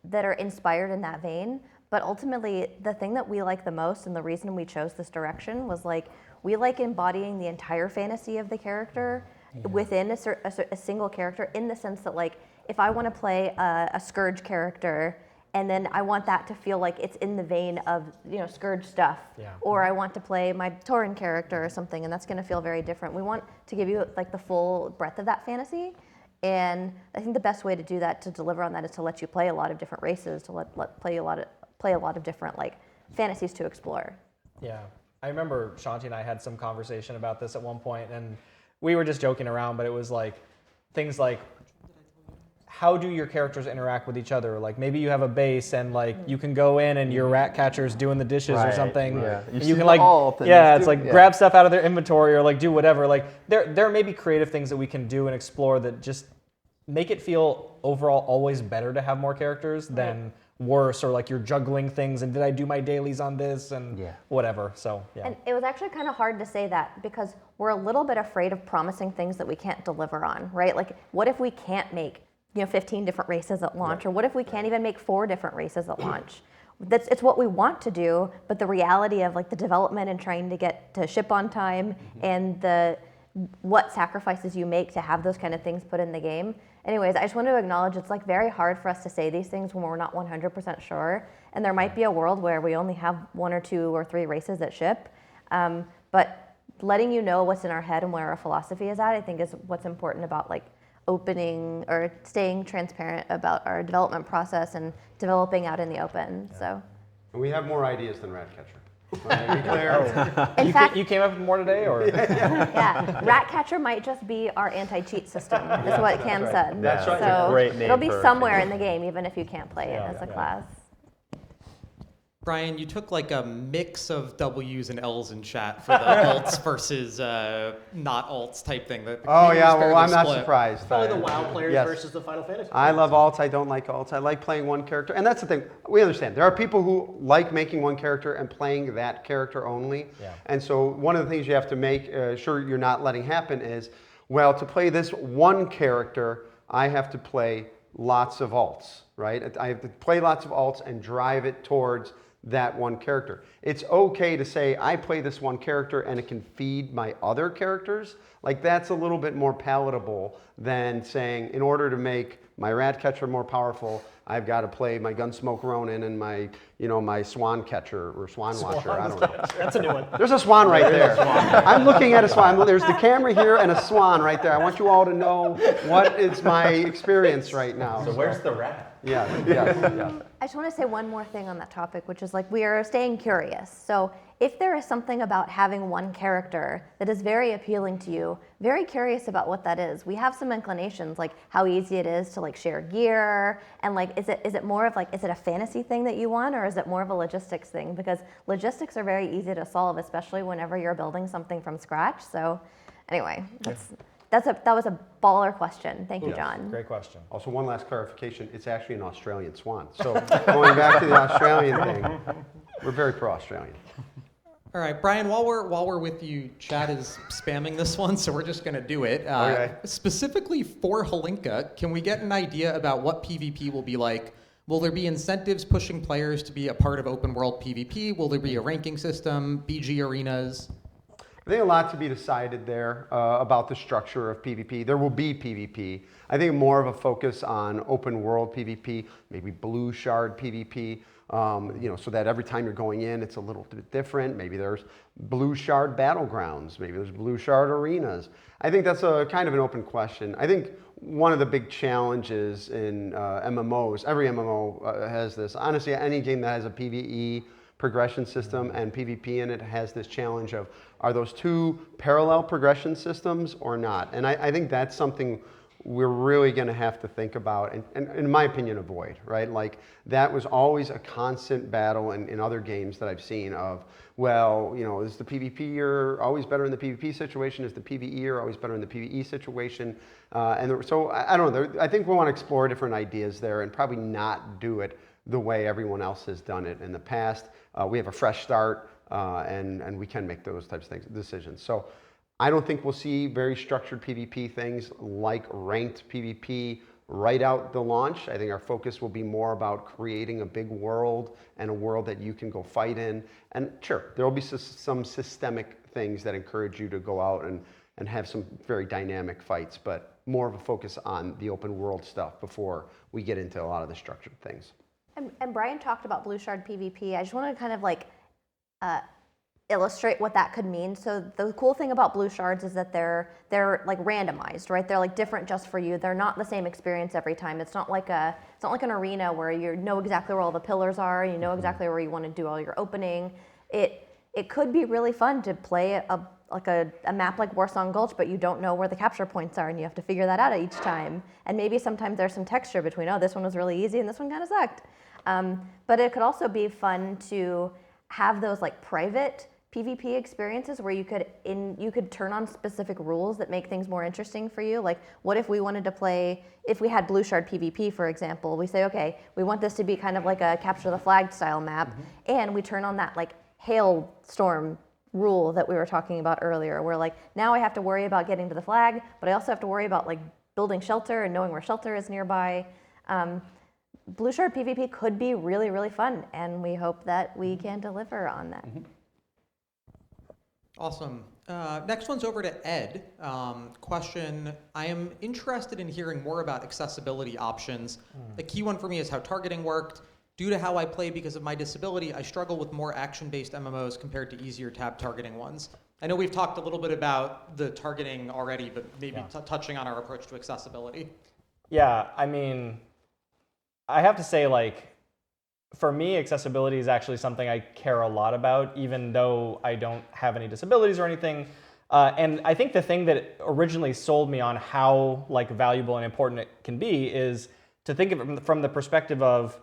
that are inspired in that vein, but ultimately the thing that we like the most, and the reason we chose this direction, was like, we like embodying the entire fantasy of the character within a single character, in the sense that, like, if I want to play a Scourge character, and then I want that to feel like it's in the vein of, Scourge stuff, or I want to play my Tauren character or something, and that's going to feel very different. We want to give you like the full breadth of that fantasy, and I think the best way to do that, to deliver on that, is to let you play a lot of different races, to play a lot of different like fantasies to explore. Yeah, I remember Shanti and I had some conversation about this at one point, and we were just joking around, but it was like things like, how do your characters interact with each other? Like, maybe you have a base and like you can go in and your rat catcher's doing the dishes or something. Yeah. You can like, it's like grab stuff out of their inventory or like do whatever. Like there may be creative things that we can do and explore that just make it feel overall always better to have more characters than worse, or like you're juggling things and did I do my dailies on this and whatever. So yeah. And it was actually kind of hard to say that because we're a little bit afraid of promising things that we can't deliver on, right? Like, what if we can't make 15 different races at launch, or what if we can't even make 4 different races at launch? It's what we want to do, but the reality of like the development and trying to get to ship on time and what sacrifices you make to have those kind of things put in the game. Anyways, I just want to acknowledge it's like very hard for us to say these things when we're not 100% sure, and there might be a world where we only have 1 or 2 or 3 races that ship, but letting you know what's in our head and where our philosophy is at, I think, is what's important about like opening or staying transparent about our development process and developing out in the open. So, And we have more ideas than Ratcatcher. Let me be clear. in fact, You came up with more today, or? yeah, Ratcatcher might just be our anti-cheat system, is what Cam said. That's right. So Great name it'll be for a somewhere in the game, even if you can't play it as a class. Brian, you took like a mix of W's and L's in chat for the alts versus not alts type thing. The Oh community yeah, was well fairly I'm not split. surprised. Probably the WoW players Yes. versus the Final Fantasy I players. love alts, I don't like alts. I like playing one character. And that's the thing, we understand. There are people who like making one character and playing that character only. Yeah. And so one of the things you have to make sure you're not letting happen is, well, to play this one character, I have to play lots of alts, right? I have to play lots of alts and drive it towards that one character. It's okay to say, I play this one character and it can feed my other characters. Like that's a little bit more palatable than saying, in order to make my Ratcatcher more powerful, I've got to play my Gunsmoke Ronin and my, my Swan Catcher or Swan Watcher. I don't know. That's a new one. There's a swan right there. I'm looking at a swan. There's the camera here and a swan right there. I want you all to know what is my experience right now. So where's the rat? Yeah. I just want to say one more thing on that topic, which is like we are staying curious. So if there is something about having one character that is very appealing to you, very curious about what that is. We have some inclinations, like how easy it is to like share gear, and like is it more of like, is it a fantasy thing that you want, or is it more of a logistics thing? Because logistics are very easy to solve, especially whenever you're building something from scratch. So anyway, that was a baller question. Thank you, John. Great question. Also, one last clarification. It's actually an Australian swan. So going back to the Australian thing, we're very pro-Australian. All right, Brian, while we're with you, chat is spamming this one, so we're just going to do it. Okay. Specifically for Halinka, can we get an idea about what PvP will be like? Will there be incentives pushing players to be a part of open world PvP? Will there be a ranking system, BG arenas? I think a lot to be decided there about the structure of PvP. There will be PvP. I think more of a focus on open world PvP, maybe blue shard PvP, so that every time you're going in, it's a little bit different. Maybe there's blue shard battlegrounds. Maybe there's blue shard arenas. I think that's a kind of an open question. I think one of the big challenges in MMOs, every MMO has this. Honestly, any game that has a PvE progression system and PvP in it has this challenge of, are those two parallel progression systems or not? And I think that's something we're really going to have to think about and in my opinion, avoid, right? Like that was always a constant battle in other games that I've seen of, well, is the PvPer always better in the PvP situation? Is the PvEer always better in the PvE situation? So I don't know. I think we want to explore different ideas there and probably not do it the way everyone else has done it in the past. We have a fresh start and we can make those types of decisions. So I don't think we'll see very structured PvP things like ranked PvP right out the launch. I think our focus will be more about creating a big world and a world that you can go fight in. And sure, there will be some systemic things that encourage you to go out and have some very dynamic fights, but more of a focus on the open world stuff before we get into a lot of the structured things. And Brian talked about blue shard PvP. I just want to kind of like illustrate what that could mean. So the cool thing about blue shards is that they're like randomized, right? They're like different just for you. They're not the same experience every time. It's not like an arena where you know exactly where all the pillars are, you know exactly where you want to do all your opening. It could be really fun to play a map like Warsong Gulch, but you don't know where the capture points are and you have to figure that out each time. And maybe sometimes there's some texture between, oh, this one was really easy and this one kind of sucked. But it could also be fun to have those like private PvP experiences where you could turn on specific rules that make things more interesting for you. Like what if we wanted to play, if we had blue shard PvP, for example, we say, okay, we want this to be kind of like a capture the flag style map. And we turn on that like hailstorm rule that we were talking about earlier, where like now I have to worry about getting to the flag, but I also have to worry about like building shelter and knowing where shelter is nearby. Blue shard PvP could be really, really fun, and we hope that we can deliver on that. Awesome. Next one's over to Ed. Question, I am interested in hearing more about accessibility options. The key one for me is how targeting worked. Due to how I play because of my disability, I struggle with more action-based MMOs compared to easier tab targeting ones. I know we've talked a little bit about the targeting already, but maybe Yeah. touching on our approach to accessibility. Yeah, I mean, I have to say, like, for me, accessibility is actually something I care a lot about, even though I don't have any disabilities or anything. And I think the thing that originally sold me on how like valuable and important it can be is to think of it from the perspective of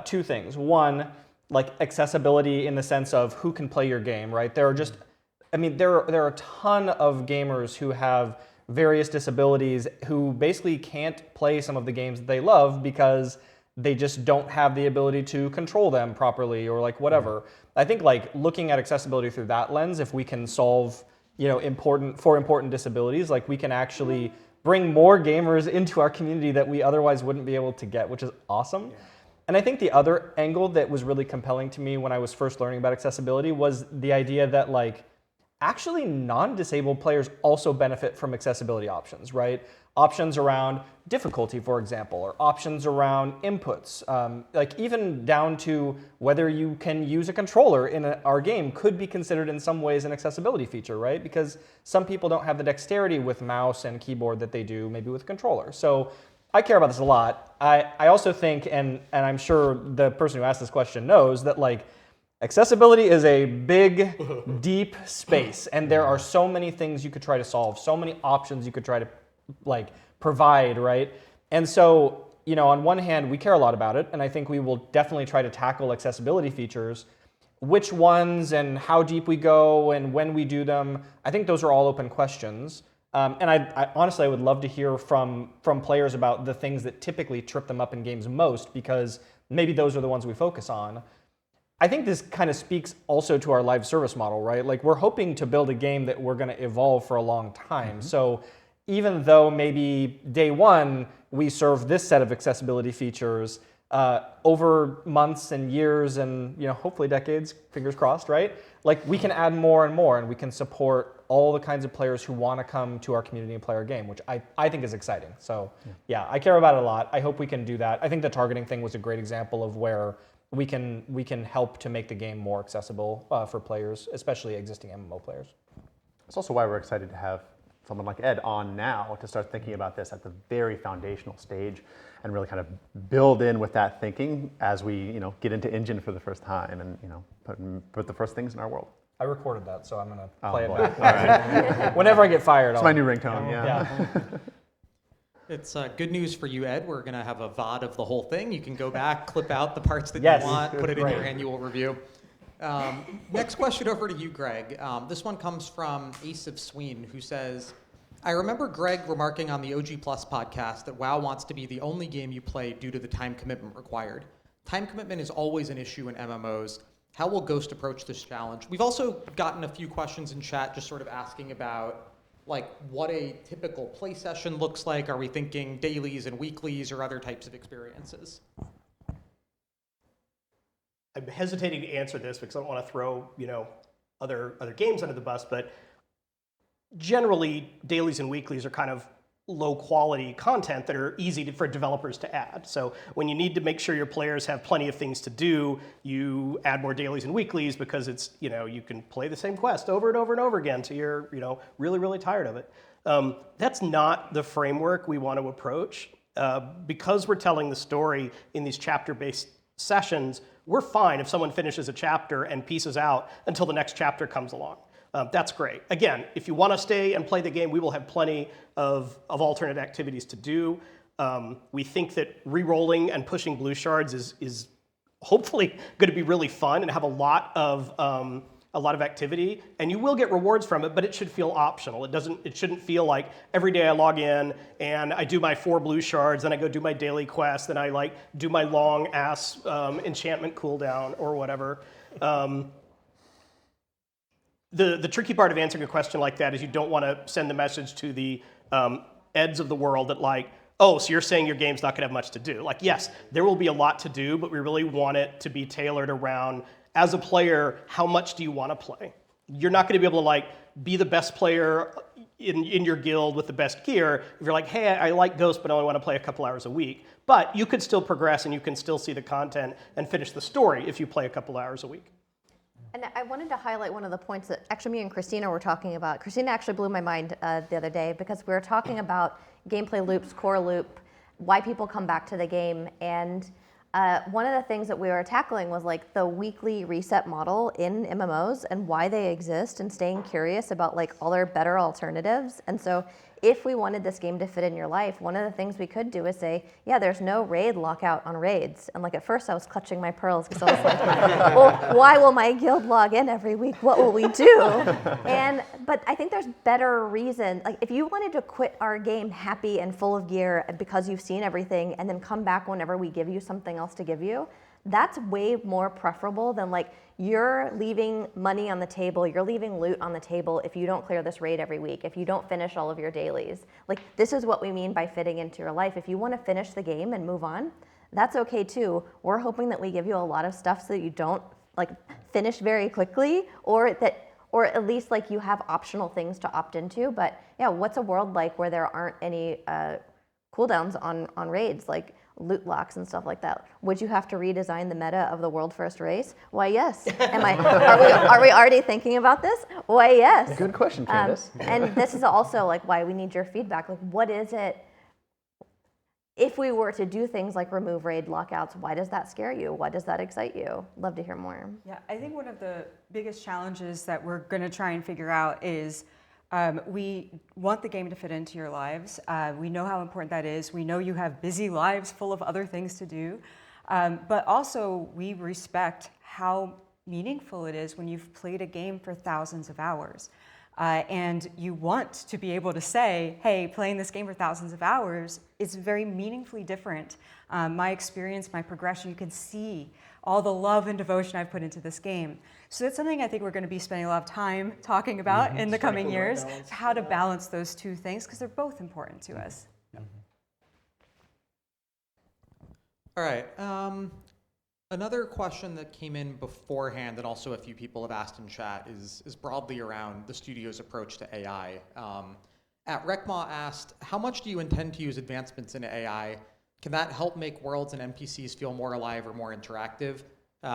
two things. One, like accessibility in the sense of who can play your game, right? There are a ton of gamers who have various disabilities who basically can't play some of the games that they love because they just don't have the ability to control them properly or like whatever. I think like looking at accessibility through that lens, if we can solve, important disabilities, like we can actually bring more gamers into our community that we otherwise wouldn't be able to get, which is awesome. And I think the other angle that was really compelling to me when I was first learning about accessibility was the idea that like actually non-disabled players also benefit from accessibility options, right? Options around difficulty, for example, or options around inputs, like even down to whether you can use a controller in our game could be considered in some ways an accessibility feature, right? Because some people don't have the dexterity with mouse and keyboard that they do maybe with a controller. So I care about this a lot. I also think, and I'm sure the person who asked this question knows, that like accessibility is a big, deep space, and there are so many things you could try to solve, so many options you could try to like provide, right? And so, on one hand, we care a lot about it, and I think we will definitely try to tackle accessibility features. Which ones and how deep we go and when we do them, I think those are all open questions. And I honestly, I would love to hear from players about the things that typically trip them up in games most, because maybe those are the ones we focus on. I think this kind of speaks also to our live service model, right? Like we're hoping to build a game that we're going to evolve for a long time. So even though maybe day one we serve this set of accessibility features, over months and years and hopefully decades, fingers crossed, right? Like we can add more and more, and we can support all the kinds of players who want to come to our community and play our game, which I think is exciting. So yeah, I care about it a lot. I hope we can do that. I think the targeting thing was a great example of where we can help to make the game more accessible for players, especially existing MMO players. That's also why we're excited to have someone like Ed on now to start thinking about this at the very foundational stage and really kind of build in with that thinking as we get into Engine for the first time and put the first things in our world. I recorded that, so I'm gonna play it boy. back. All right. Whenever I get fired, It's my new ringtone. Yeah. It's good news for you, Ed. We're going to have a VOD of the whole thing. You can go back, clip out the parts that Yes. you want, put it in Great. your annual review. Next question over to you, Greg. This one comes from Ace of Sween, who says, I remember Greg remarking on the OG Plus podcast that WoW wants to be the only game you play due to the time commitment required. Time commitment is always an issue in MMOs. How will Ghost approach this challenge? We've also gotten a few questions in chat just sort of asking about like what a typical play session looks like. Are we thinking dailies and weeklies or other types of experiences? I'm hesitating to answer this because I don't want to throw, other games under the bus, but generally dailies and weeklies are kind of low quality content that are easy for developers to add. So when you need to make sure your players have plenty of things to do, you add more dailies and weeklies because it's, you can play the same quest over and over and over again till you're, really, really tired of it. That's not the framework we want to approach. Because we're telling the story in these chapter-based sessions, we're fine if someone finishes a chapter and pieces out until the next chapter comes along. That's great. Again, if you want to stay and play the game, we will have plenty of alternate activities to do. We think that re-rolling and pushing blue shards is hopefully going to be really fun and have a lot of activity, and you will get rewards from it, but it should feel optional. It shouldn't feel like every day I log in and I do my 4 blue shards, then I go do my daily quest, then I do my long ass enchantment cooldown or whatever. The tricky part of answering a question like that is you don't want to send the message to the Eds of the world that oh, so you're saying your game's not going to have much to do. Yes, there will be a lot to do, but we really want it to be tailored around, as a player, how much do you want to play? You're not going to be able to be the best player in your guild with the best gear if you're like, hey, I like Ghost, but I only want to play a couple hours a week. But you could still progress and you can still see the content and finish the story if you play a couple hours a week. And I wanted to highlight one of the points that actually me and Christina were talking about. Christina actually blew my mind the other day because we were talking about gameplay loops, core loop, why people come back to the game. And one of the things that we were tackling was like the weekly reset model in MMOs and why they exist and staying curious about like all their better alternatives. And so if we wanted this game to fit in your life, one of the things we could do is say, yeah, there's no raid lockout on raids. And like at first I was clutching my pearls because I was like, well, why will my guild log in every week? What will we do? But I think there's better reason. Like if you wanted to quit our game happy and full of gear because you've seen everything and then come back whenever we give you something else to give you, that's way more preferable than like you're leaving money on the table, you're leaving loot on the table if you don't clear this raid every week, if you don't finish all of your dailies. Like this is what we mean by fitting into your life. If you want to finish the game and move on, that's okay too. We're hoping that we give you a lot of stuff so that you don't like finish very quickly or at least like you have optional things to opt into. But yeah, what's a world like where there aren't any cooldowns on raids? Like loot locks and stuff like that. Would you have to redesign the meta of the world first race? Why, yes. Are we already thinking about this? Why, yes. Good question, Candace. And this is also like why we need your feedback. Like, what is it? If we were to do things like remove raid lockouts, why does that scare you? Why does that excite you? Love to hear more. Yeah, I think one of the biggest challenges that we're going to try and figure out is we want the game to fit into your lives. We know how important that is. We know you have busy lives full of other things to do. But also, we respect how meaningful it is when you've played a game for thousands of hours. And you want to be able to say, hey, playing this game for thousands of hours is very meaningfully different. My experience, my progression, you can see all the love and devotion I've put into this game. So that's something I think we're going to be spending a lot of time talking about in the coming years, how to balance those two things, because they're both important to us. All right. Another question that came in beforehand, and also a few people have asked in chat, is broadly around the studio's approach to AI. At Rekma asked, how much do you intend to use advancements in AI? Can that help make worlds and NPCs feel more alive or more interactive?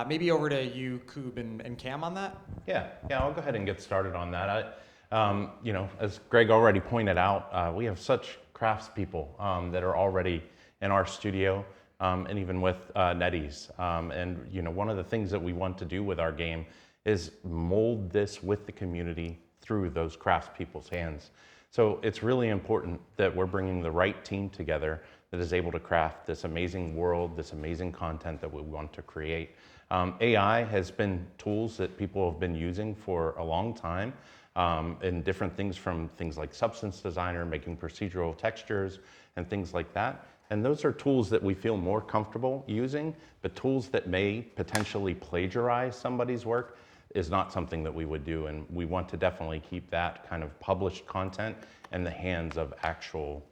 Maybe over to you, Koob and Cam on that. Yeah, I'll go ahead and get started on that. As Greg already pointed out, we have such craftspeople that are already in our studio, and even with NetEase. And one of the things that we want to do with our game is mold this with the community through those craftspeople's hands. So it's really important that we're bringing the right team together that is able to craft this amazing world, this amazing content that we want to create. AI has been tools that people have been using for a long time, and different things from things like Substance Designer, making procedural textures and things like that. And those are tools that we feel more comfortable using, but tools that may potentially plagiarize somebody's work is not something that we would do. And we want to definitely keep that kind of published content in the hands of actual,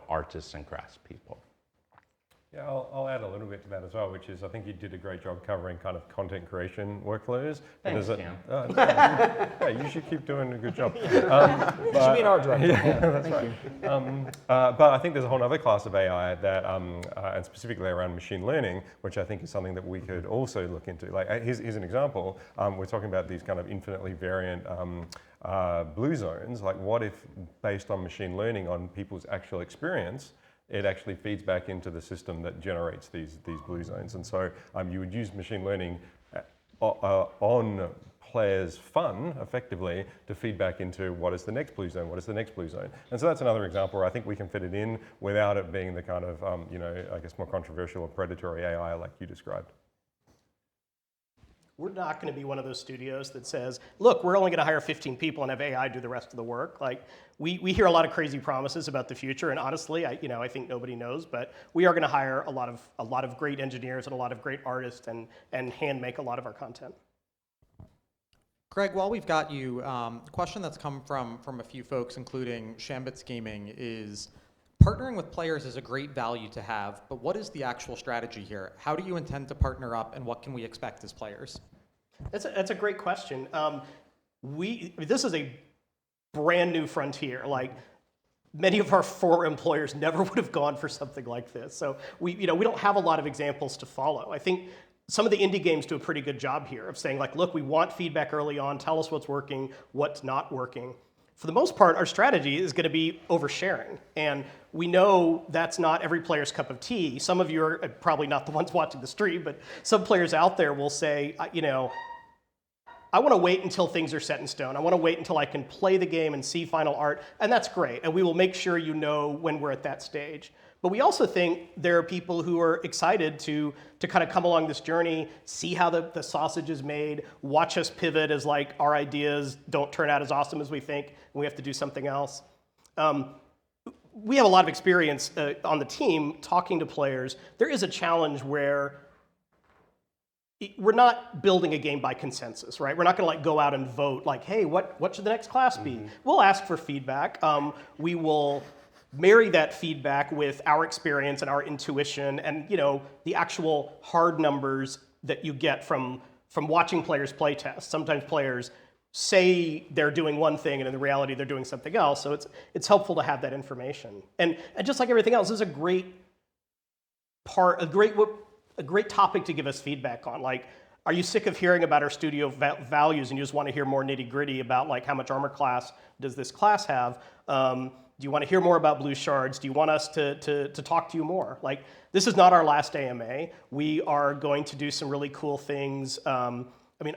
artists and craftspeople. Yeah, I'll add a little bit to that as well, which is I think you did a great job covering kind of content creation workflows. Thanks, Cam. Yeah, you should keep doing a good job. You should be an art director. Yeah, that's right. But I think there's a whole other class of AI that, and specifically around machine learning, which I think is something that we could also look into. Like, here's an example. We're talking about these kind of infinitely variant blue zones. Like, what if, based on machine learning on people's actual experience, it actually feeds back into the system that generates these blue zones. And so you would use machine learning on players' fun, effectively, to feed back into what is the next blue zone, what is the next blue zone. And so that's another example where I think we can fit it in without it being the kind of, I guess more controversial or predatory AI like you described. We're not going to be one of those studios that says, look, we're only going to hire 15 people and have AI do the rest of the work. Like, we hear a lot of crazy promises about the future, and honestly, I think nobody knows, but we are going to hire a lot of great engineers and a lot of great artists and hand make a lot of our content. Greg, while we've got you, a question that's come from a few folks, including Shambits Gaming, is partnering with players is a great value to have, but what is the actual strategy here? How do you intend to partner up, and what can we expect as players? That's a great question. This is a brand new frontier. Like, many of our former employers never would have gone for something like this. So we don't have a lot of examples to follow. I think some of the indie games do a pretty good job here of saying like, look, we want feedback early on, tell us what's working, what's not working. For the most part, our strategy is going to be oversharing. And we know that's not every player's cup of tea. Some of you are probably not the ones watching the stream, but some players out there will say, you know, I want to wait until things are set in stone. I want to wait until I can play the game and see final art, and that's great. And we will make sure you know when we're at that stage. But we also think there are people who are excited to kind of come along this journey, see how the sausage is made, watch us pivot as like our ideas don't turn out as awesome as we think, and we have to do something else. We have a lot of experience on the team talking to players. There is a challenge where we're not building a game by consensus, right? We're not going to like go out and vote like, hey, what should the next class be? We'll ask for feedback. We will marry that feedback with our experience and our intuition and, you know, the actual hard numbers that you get from watching players play test. Sometimes players say they're doing one thing and in reality they're doing something else. So it's helpful to have that information. And just like everything else, this is a great topic to give us feedback on. Like, are you sick of hearing about our studio values and you just want to hear more nitty gritty about like how much armor class does this class have? Do you want to hear more about blue shards? Do you want us to talk to you more? Like, this is not our last AMA. We are going to do some really cool things. I mean,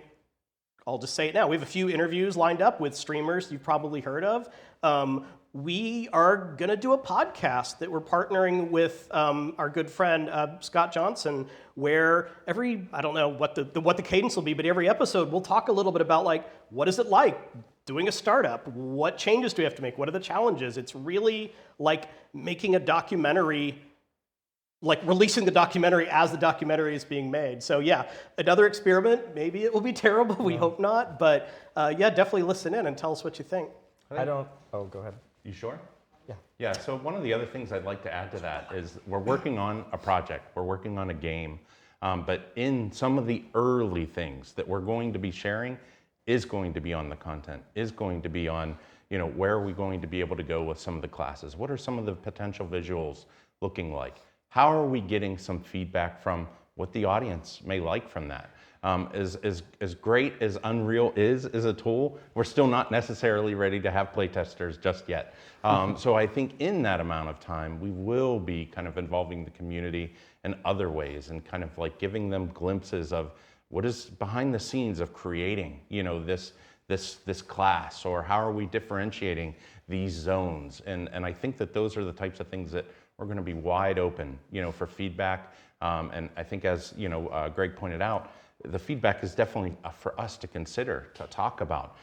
I'll just say it now. We have a few interviews lined up with streamers you've probably heard of. We are going to do a podcast that we're partnering with our good friend Scott Johnson, where I don't know what the cadence will be, but every episode we'll talk a little bit about like, what is it like doing a startup? What changes do we have to make? What are the challenges? It's really like making a documentary, like releasing the documentary as the documentary is being made. So yeah, another experiment. Maybe it will be terrible. We hope not. But yeah, definitely listen in and tell us what you think. Oh, go ahead. You sure? Yeah. Yeah, so one of the other things I'd like to add to that is we're working on a project, we're working on a game, but in some of the early things that we're going to be sharing is going to be on the content, is going to be on, you know, where are we going to be able to go with some of the classes? What are some of the potential visuals looking like? How are we getting some feedback from what the audience may like from that? As great as Unreal is a tool, we're still not necessarily ready to have playtesters just yet. So I think in that amount of time, we will be kind of involving the community in other ways and kind of like giving them glimpses of what is behind the scenes of creating, you know, this class, or how are we differentiating these zones? And I think that those are the types of things that we're going to be wide open, you know, for feedback. And I think, as you know, Greg pointed out, the feedback is definitely for us to consider, to talk about.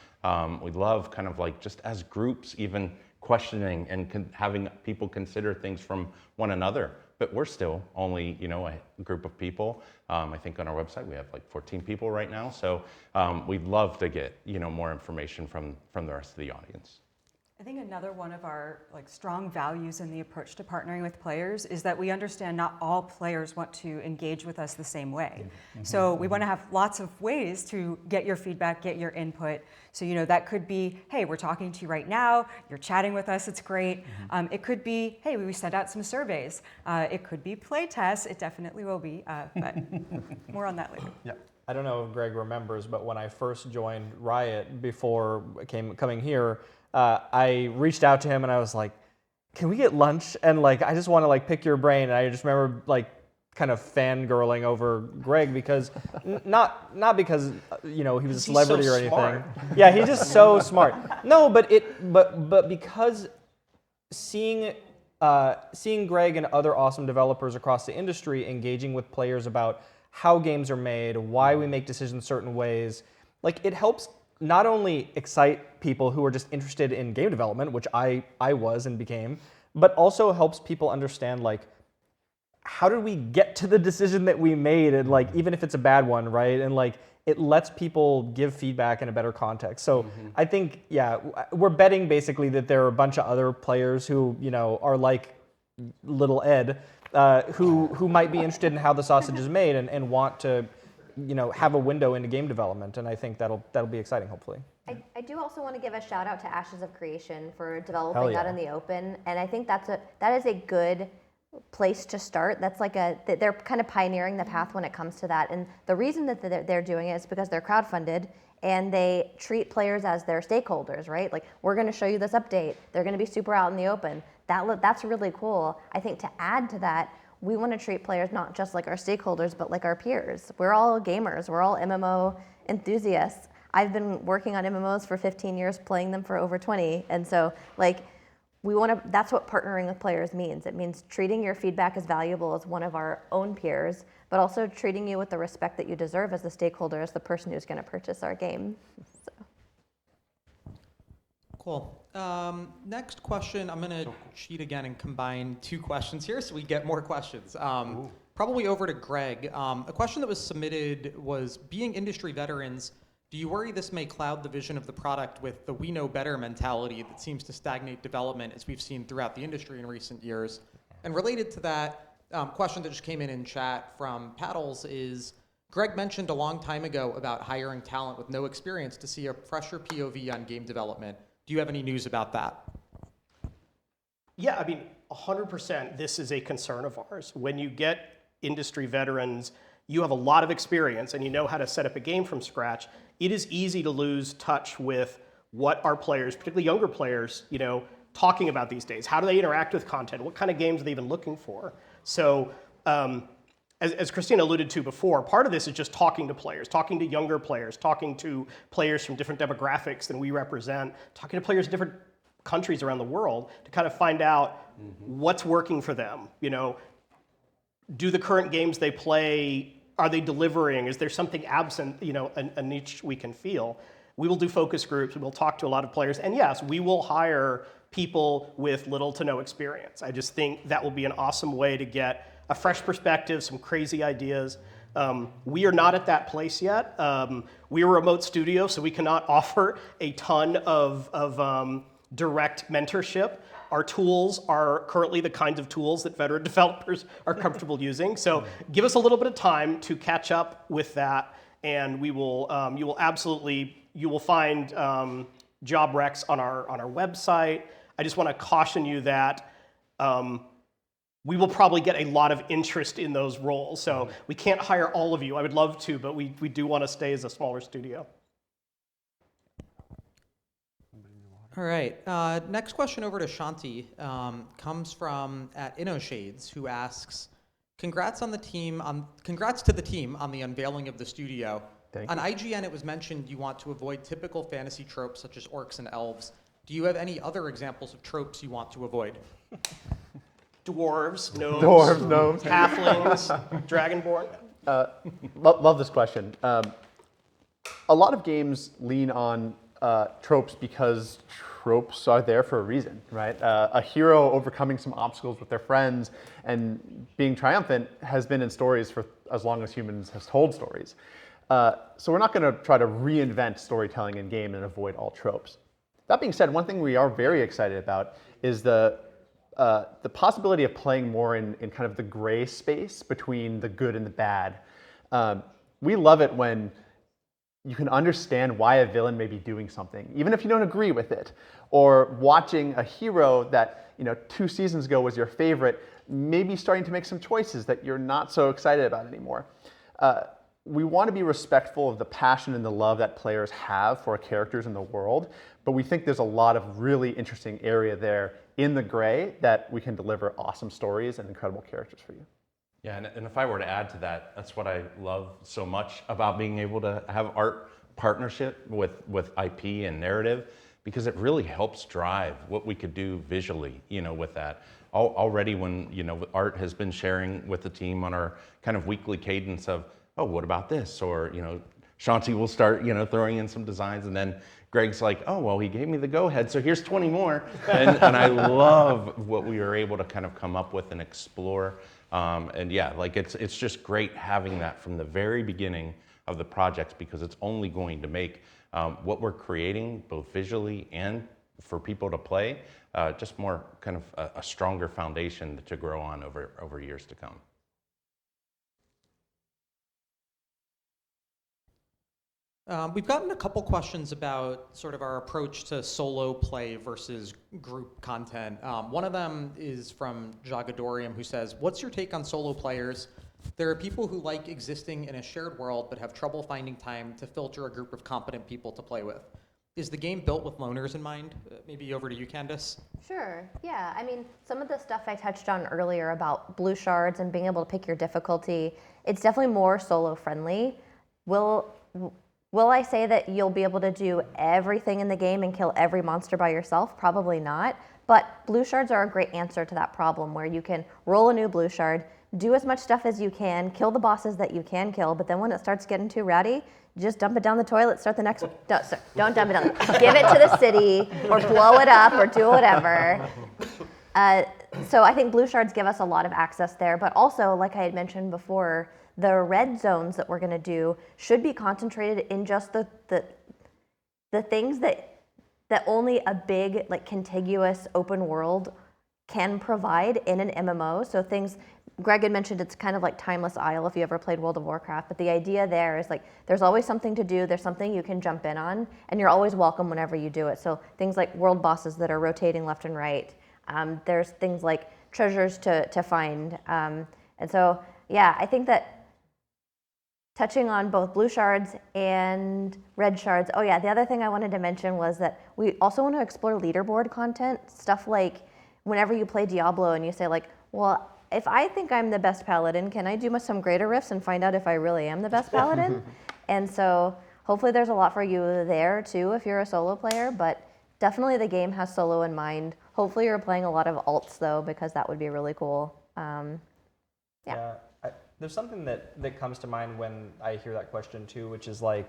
We love kind of like just as groups, even questioning and having people consider things from one another. But we're still only, you know, a group of people. I think on our website we have like 14 people right now. So we'd love to get, you know, more information from the rest of the audience. I think another one of our like strong values in the approach to partnering with players is that we understand not all players want to engage with us the same way. So we want to have lots of ways to get your feedback, get your input. So, you know, that could be, hey, we're talking to you right now, you're chatting with us, it's great. It could be, hey, we sent out some surveys. It could be play tests, it definitely will be, but more on that later. Yeah. I don't know if Greg remembers, but when I first joined Riot before coming here, I reached out to him and I was like, can we get lunch? And like, I just want to like pick your brain. And I just remember like kind of fangirling over Greg because not because, you know, he was a celebrity so or anything. smart. Yeah, he's just so smart. No, but because seeing Greg and other awesome developers across the industry engaging with players about how games are made, why we make decisions certain ways, like it helps not only excite people who are just interested in game development, which I was and became, but also helps people understand like, how did we get to the decision that we made? And like, even if it's a bad one, right? And like, it lets people give feedback in a better context. So I think, yeah, we're betting basically that there are a bunch of other players who, you know, are like little Ed, who might be interested in how the sausage is made and want to, you know, have a window into game development, and I think that'll be exciting, hopefully. I do also want to give a shout out to Ashes of Creation for developing that in the open, and I think that is a good place to start. That's like they're kind of pioneering the path when it comes to that. And the reason that they're doing it is because they're crowdfunded and they treat players as their stakeholders, right? Like, we're going to show you this update. They're going to be super out in the open. That's really cool. I think to add to that, we want to treat players not just like our stakeholders, but like our peers. We're all gamers. We're all MMO enthusiasts. I've been working on MMOs for 15 years, playing them for over 20. And so, like, that's what partnering with players means. It means treating your feedback as valuable as one of our own peers, but also treating you with the respect that you deserve as the stakeholder, as the person who's going to purchase our game. So. Cool. Next question, I'm going to cheat again and combine 2 questions here so we get more questions. Probably over to Greg. A question that was submitted was, being industry veterans, do you worry this may cloud the vision of the product with the we know better mentality that seems to stagnate development, as we've seen throughout the industry in recent years? And related to that, question that just came in chat from Paddles is, Greg mentioned a long time ago about hiring talent with no experience to see a fresher POV on game development. Do you have any news about that? Yeah, I mean, 100% this is a concern of ours. When you get industry veterans, you have a lot of experience and you know how to set up a game from scratch. It is easy to lose touch with what our players, particularly younger players, talking about these days. How do they interact with content? What kind of games are they even looking for? So, as Christina alluded to before, part of this is just talking to players, talking to younger players, talking to players from different demographics than we represent, talking to players in different countries around the world to kind of find out what's working for them. Do the current games they play, are they delivering? Is there something absent, a niche we can feel? We will do focus groups, we will talk to a lot of players, and yes, we will hire people with little to no experience. I just think that will be an awesome way to get a fresh perspective, some crazy ideas. We are not at that place yet. We are a remote studio, so we cannot offer a ton of direct mentorship. Our tools are currently the kinds of tools that veteran developers are comfortable using. So give us a little bit of time to catch up with that, and we will. You will find job recs on our website. I just want to caution you that we will probably get a lot of interest in those roles. So we can't hire all of you. I would love to, but we do want to stay as a smaller studio. All right. Next question over to Shanti comes from at InnoShades, who asks, "Congrats to the team on the unveiling of the studio. On IGN, it was mentioned you want to avoid typical fantasy tropes such as orcs and elves. Do you have any other examples of tropes you want to avoid?" Dwarves, gnomes, halflings, dragonborn. Love this question. A lot of games lean on tropes because tropes are there for a reason, right? A hero overcoming some obstacles with their friends and being triumphant has been in stories for as long as humans have told stories. So we're not going to try to reinvent storytelling in game and avoid all tropes. That being said, one thing we are very excited about is the possibility of playing more in kind of the gray space between the good and the bad. We love it when you can understand why a villain may be doing something, even if you don't agree with it, or watching a hero that 2 seasons ago was your favorite, maybe starting to make some choices that you're not so excited about anymore. We want to be respectful of the passion and the love that players have for characters in the world, but we think there's a lot of really interesting area there in the gray that we can deliver awesome stories and incredible characters for you. Yeah, and if I were to add to that, that's what I love so much about being able to have art partnership with IP and narrative, because it really helps drive what we could do visually, with that. Already when, Art has been sharing with the team on our kind of weekly cadence of, oh, what about this? Or, Shanti will start, throwing in some designs, and then Greg's like, oh, well, he gave me the go-ahead, so here's 20 more. And I love what we are able to kind of come up with and explore. And yeah, it's just great having that from the very beginning of the projects, because it's only going to make what we're creating, both visually and for people to play, just more kind of a stronger foundation to grow on over years to come. We've gotten a couple questions about sort of our approach to solo play versus group content. One of them is from Jagadorium, who says, what's your take on solo players? There are people who like existing in a shared world but have trouble finding time to filter a group of competent people to play with. Is the game built with loners in mind? Maybe over to you, Candace. Sure, yeah. I mean, some of the stuff I touched on earlier about blue shards and being able to pick your difficulty, it's definitely more solo friendly. Will I say that you'll be able to do everything in the game and kill every monster by yourself? Probably not. But blue shards are a great answer to that problem, where you can roll a new blue shard, do as much stuff as you can, kill the bosses that you can kill, but then when it starts getting too rowdy, just dump it down the toilet, start the next one. Don't dump it down. Give it to the city, or blow it up, or do whatever. So I think blue shards give us a lot of access there, but also, like I had mentioned before, the red zones that we're going to do should be concentrated in just the things that only a big, like, contiguous open world can provide in an MMO. So things, Greg had mentioned, it's kind of like Timeless Isle if you ever played World of Warcraft, but the idea there is, like, there's always something to do, there's something you can jump in on, and you're always welcome whenever you do it. So things like world bosses that are rotating left and right. There's things like treasures to find. And so, yeah, I think that touching on both blue shards and red shards. Oh yeah, the other thing I wanted to mention was that we also want to explore leaderboard content, stuff like whenever you play Diablo and you say, like, well, if I think I'm the best paladin, can I do some greater rifts and find out if I really am the best paladin? And so hopefully there's a lot for you there too if you're a solo player, but definitely the game has solo in mind. Hopefully you're playing a lot of alts though, because that would be really cool. Yeah. There's something that comes to mind when I hear that question too, which is like,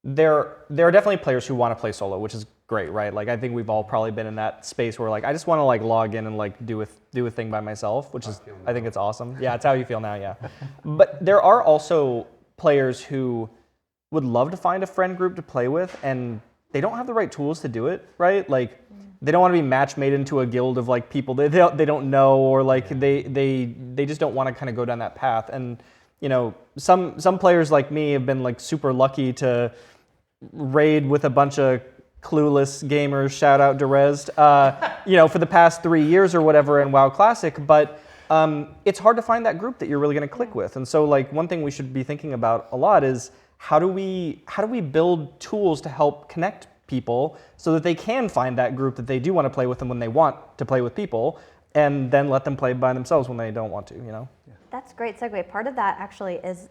there are definitely players who want to play solo, which is great, right? Like, I think we've all probably been in that space where, like, I just want to, like, log in and, like, do a thing by myself, which is, I think it's awesome. Yeah, it's how you feel now, yeah. But there are also players who would love to find a friend group to play with, and they don't have the right tools to do it, right? Like, they don't want to be match made into a guild of, like, people they don't know, or, like, they just don't want to kind of go down that path. And, you know, some players like me have been, like, super lucky to raid with a bunch of clueless gamers, shout out Derez, you know, for the past 3 years or whatever in WoW Classic, but it's hard to find that group that you're really going to click with. And so, like, one thing we should be thinking about a lot is how do we build tools to help connect people so that they can find that group that they do want to play with them when they want to play with people, and then let them play by themselves when they don't want to, you know? That's a great segue. Part of that actually is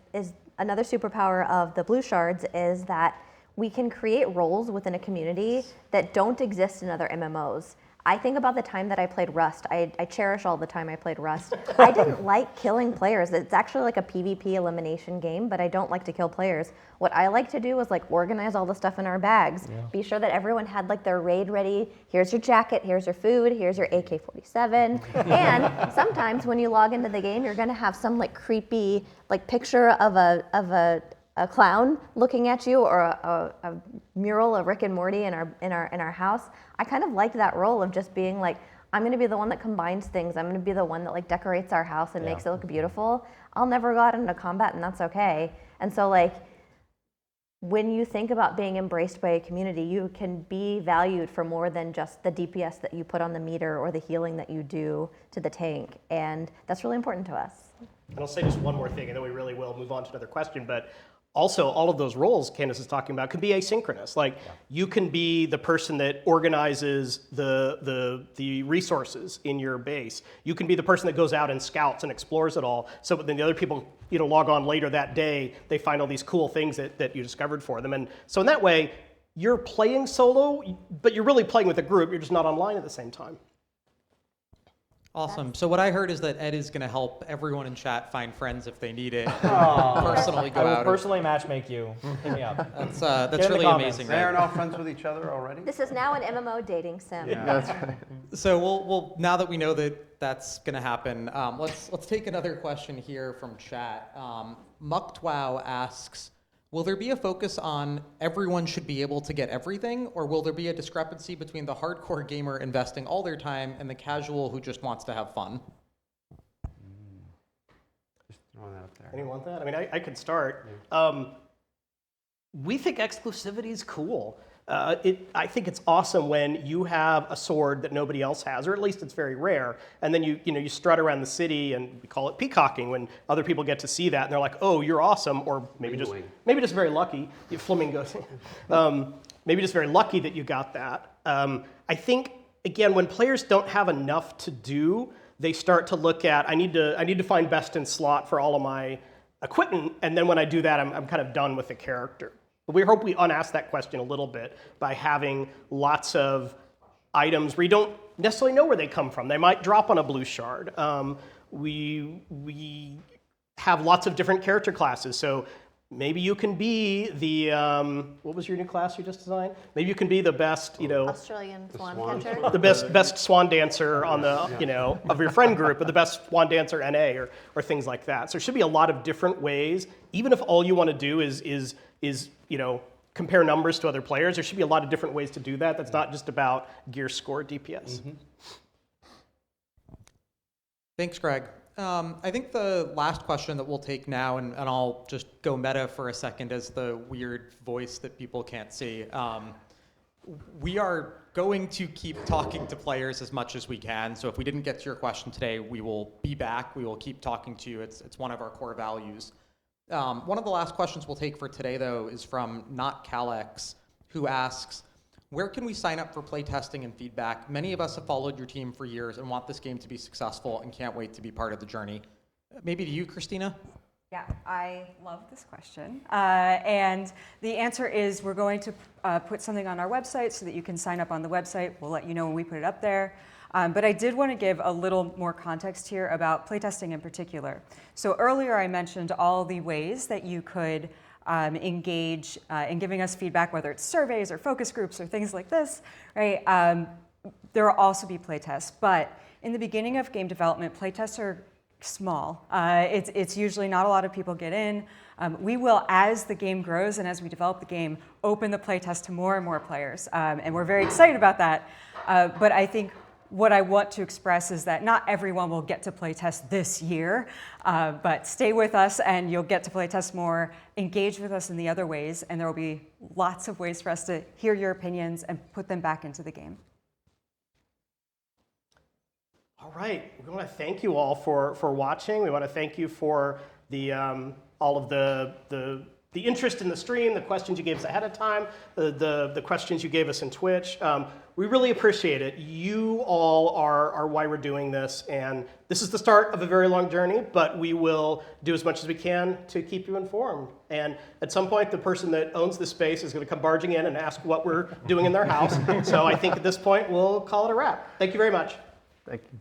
another superpower of the blue shards is that we can create roles within a community that don't exist in other MMOs. I think about the time that I played Rust. I cherish all the time I played Rust. I didn't like killing players. It's actually like a PvP elimination game, but I don't like to kill players. What I like to do is, like, organize all the stuff in our bags. Yeah. Be sure that everyone had, like, their raid ready. Here's your jacket, here's your food, here's your AK-47. And sometimes when you log into the game, you're gonna have some, like, creepy, like, picture of a clown looking at you, or a mural of Rick and Morty in our house. I kind of like that role of just being like, I'm going to be the one that combines things. I'm going to be the one that, like, decorates our house and makes it look beautiful. I'll never go out into combat, and that's okay. And so, like, when you think about being embraced by a community, you can be valued for more than just the DPS that you put on the meter or the healing that you do to the tank. And that's really important to us. And I'll say just one more thing, and then we really will move on to another question. But also, all of those roles Candace is talking about can be asynchronous. Like, you can be the person that organizes the resources in your base. You can be the person that goes out and scouts and explores it all. So then the other people, you know, log on later that day, they find all these cool things that you discovered for them. And so in that way, you're playing solo, but you're really playing with a group. You're just not online at the same time. Awesome. So what I heard is that Ed is going to help everyone in chat find friends if they need it. Personally go I will out. personally matchmake you. Hit me up. That's really amazing. They are all friends with each other already? This is now an MMO dating sim. Yeah, that's right. So we'll now that we know that that's going to happen, let's take another question here from chat. Muktwow asks, will there be a focus on everyone should be able to get everything, or will there be a discrepancy between the hardcore gamer investing all their time and the casual who just wants to have fun? Just throwing that up there. Anyone want that? I mean, I could start. We think exclusivity is cool. I think it's awesome when you have a sword that nobody else has, or at least it's very rare, and then you strut around the city, and we call it peacocking when other people get to see that, and they're like, "Oh, you're awesome," or maybe just very lucky. Flamingos. Maybe just very lucky that you got that. I think again, when players don't have enough to do, they start to look at I need to find best in slot for all of my equipment, and then when I do that, I'm kind of done with the character. But we hope we unask that question a little bit by having lots of items where you don't necessarily know where they come from. They might drop on a blue shard. We have lots of different character classes, so maybe you can be the what was your new class you just designed? Maybe you can be the best, Australian swan catcher. the best swan dancer on the of your friend group, or the best swan dancer NA, or things like that. So there should be a lot of different ways. Even if all you want to do is compare numbers to other players, there should be a lot of different ways to do that. That's not just about gear score DPS. Mm-hmm. Thanks, Greg. I think the last question that we'll take now, and I'll just go meta for a second as the weird voice that people can't see. We are going to keep talking to players as much as we can. So if we didn't get to your question today, we will be back. We will keep talking to you. It's one of our core values. One of the last questions we'll take for today, though, is from Not Calex, who asks, where can we sign up for playtesting and feedback? Many of us have followed your team for years and want this game to be successful and can't wait to be part of the journey. Maybe to you, Christina? Yeah, I love this question. And the answer is we're going to put something on our website so that you can sign up on the website. We'll let you know when we put it up there. But I did want to give a little more context here about playtesting in particular. So earlier I mentioned all the ways that you could engage in giving us feedback, whether it's surveys or focus groups or things like this, right? There will also be playtests, but in the beginning of game development, playtests are small. It's usually not a lot of people get in. We will, as the game grows and as we develop the game, open the playtest to more and more players, and we're very excited about that. But I think what I want to express is that not everyone will get to playtest this year, but stay with us and you'll get to playtest more, engage with us in the other ways, and there will be lots of ways for us to hear your opinions and put them back into the game. All right, we want to thank you all for watching. We want to thank you for the all of the interest in the stream, the questions you gave us ahead of time, the questions you gave us in Twitch. We really appreciate it. You all are why we're doing this, and this is the start of a very long journey, but we will do as much as we can to keep you informed. And at some point, the person that owns this space is going to come barging in and ask what we're doing in their house. So I think at this point, we'll call it a wrap. Thank you very much. Thank you.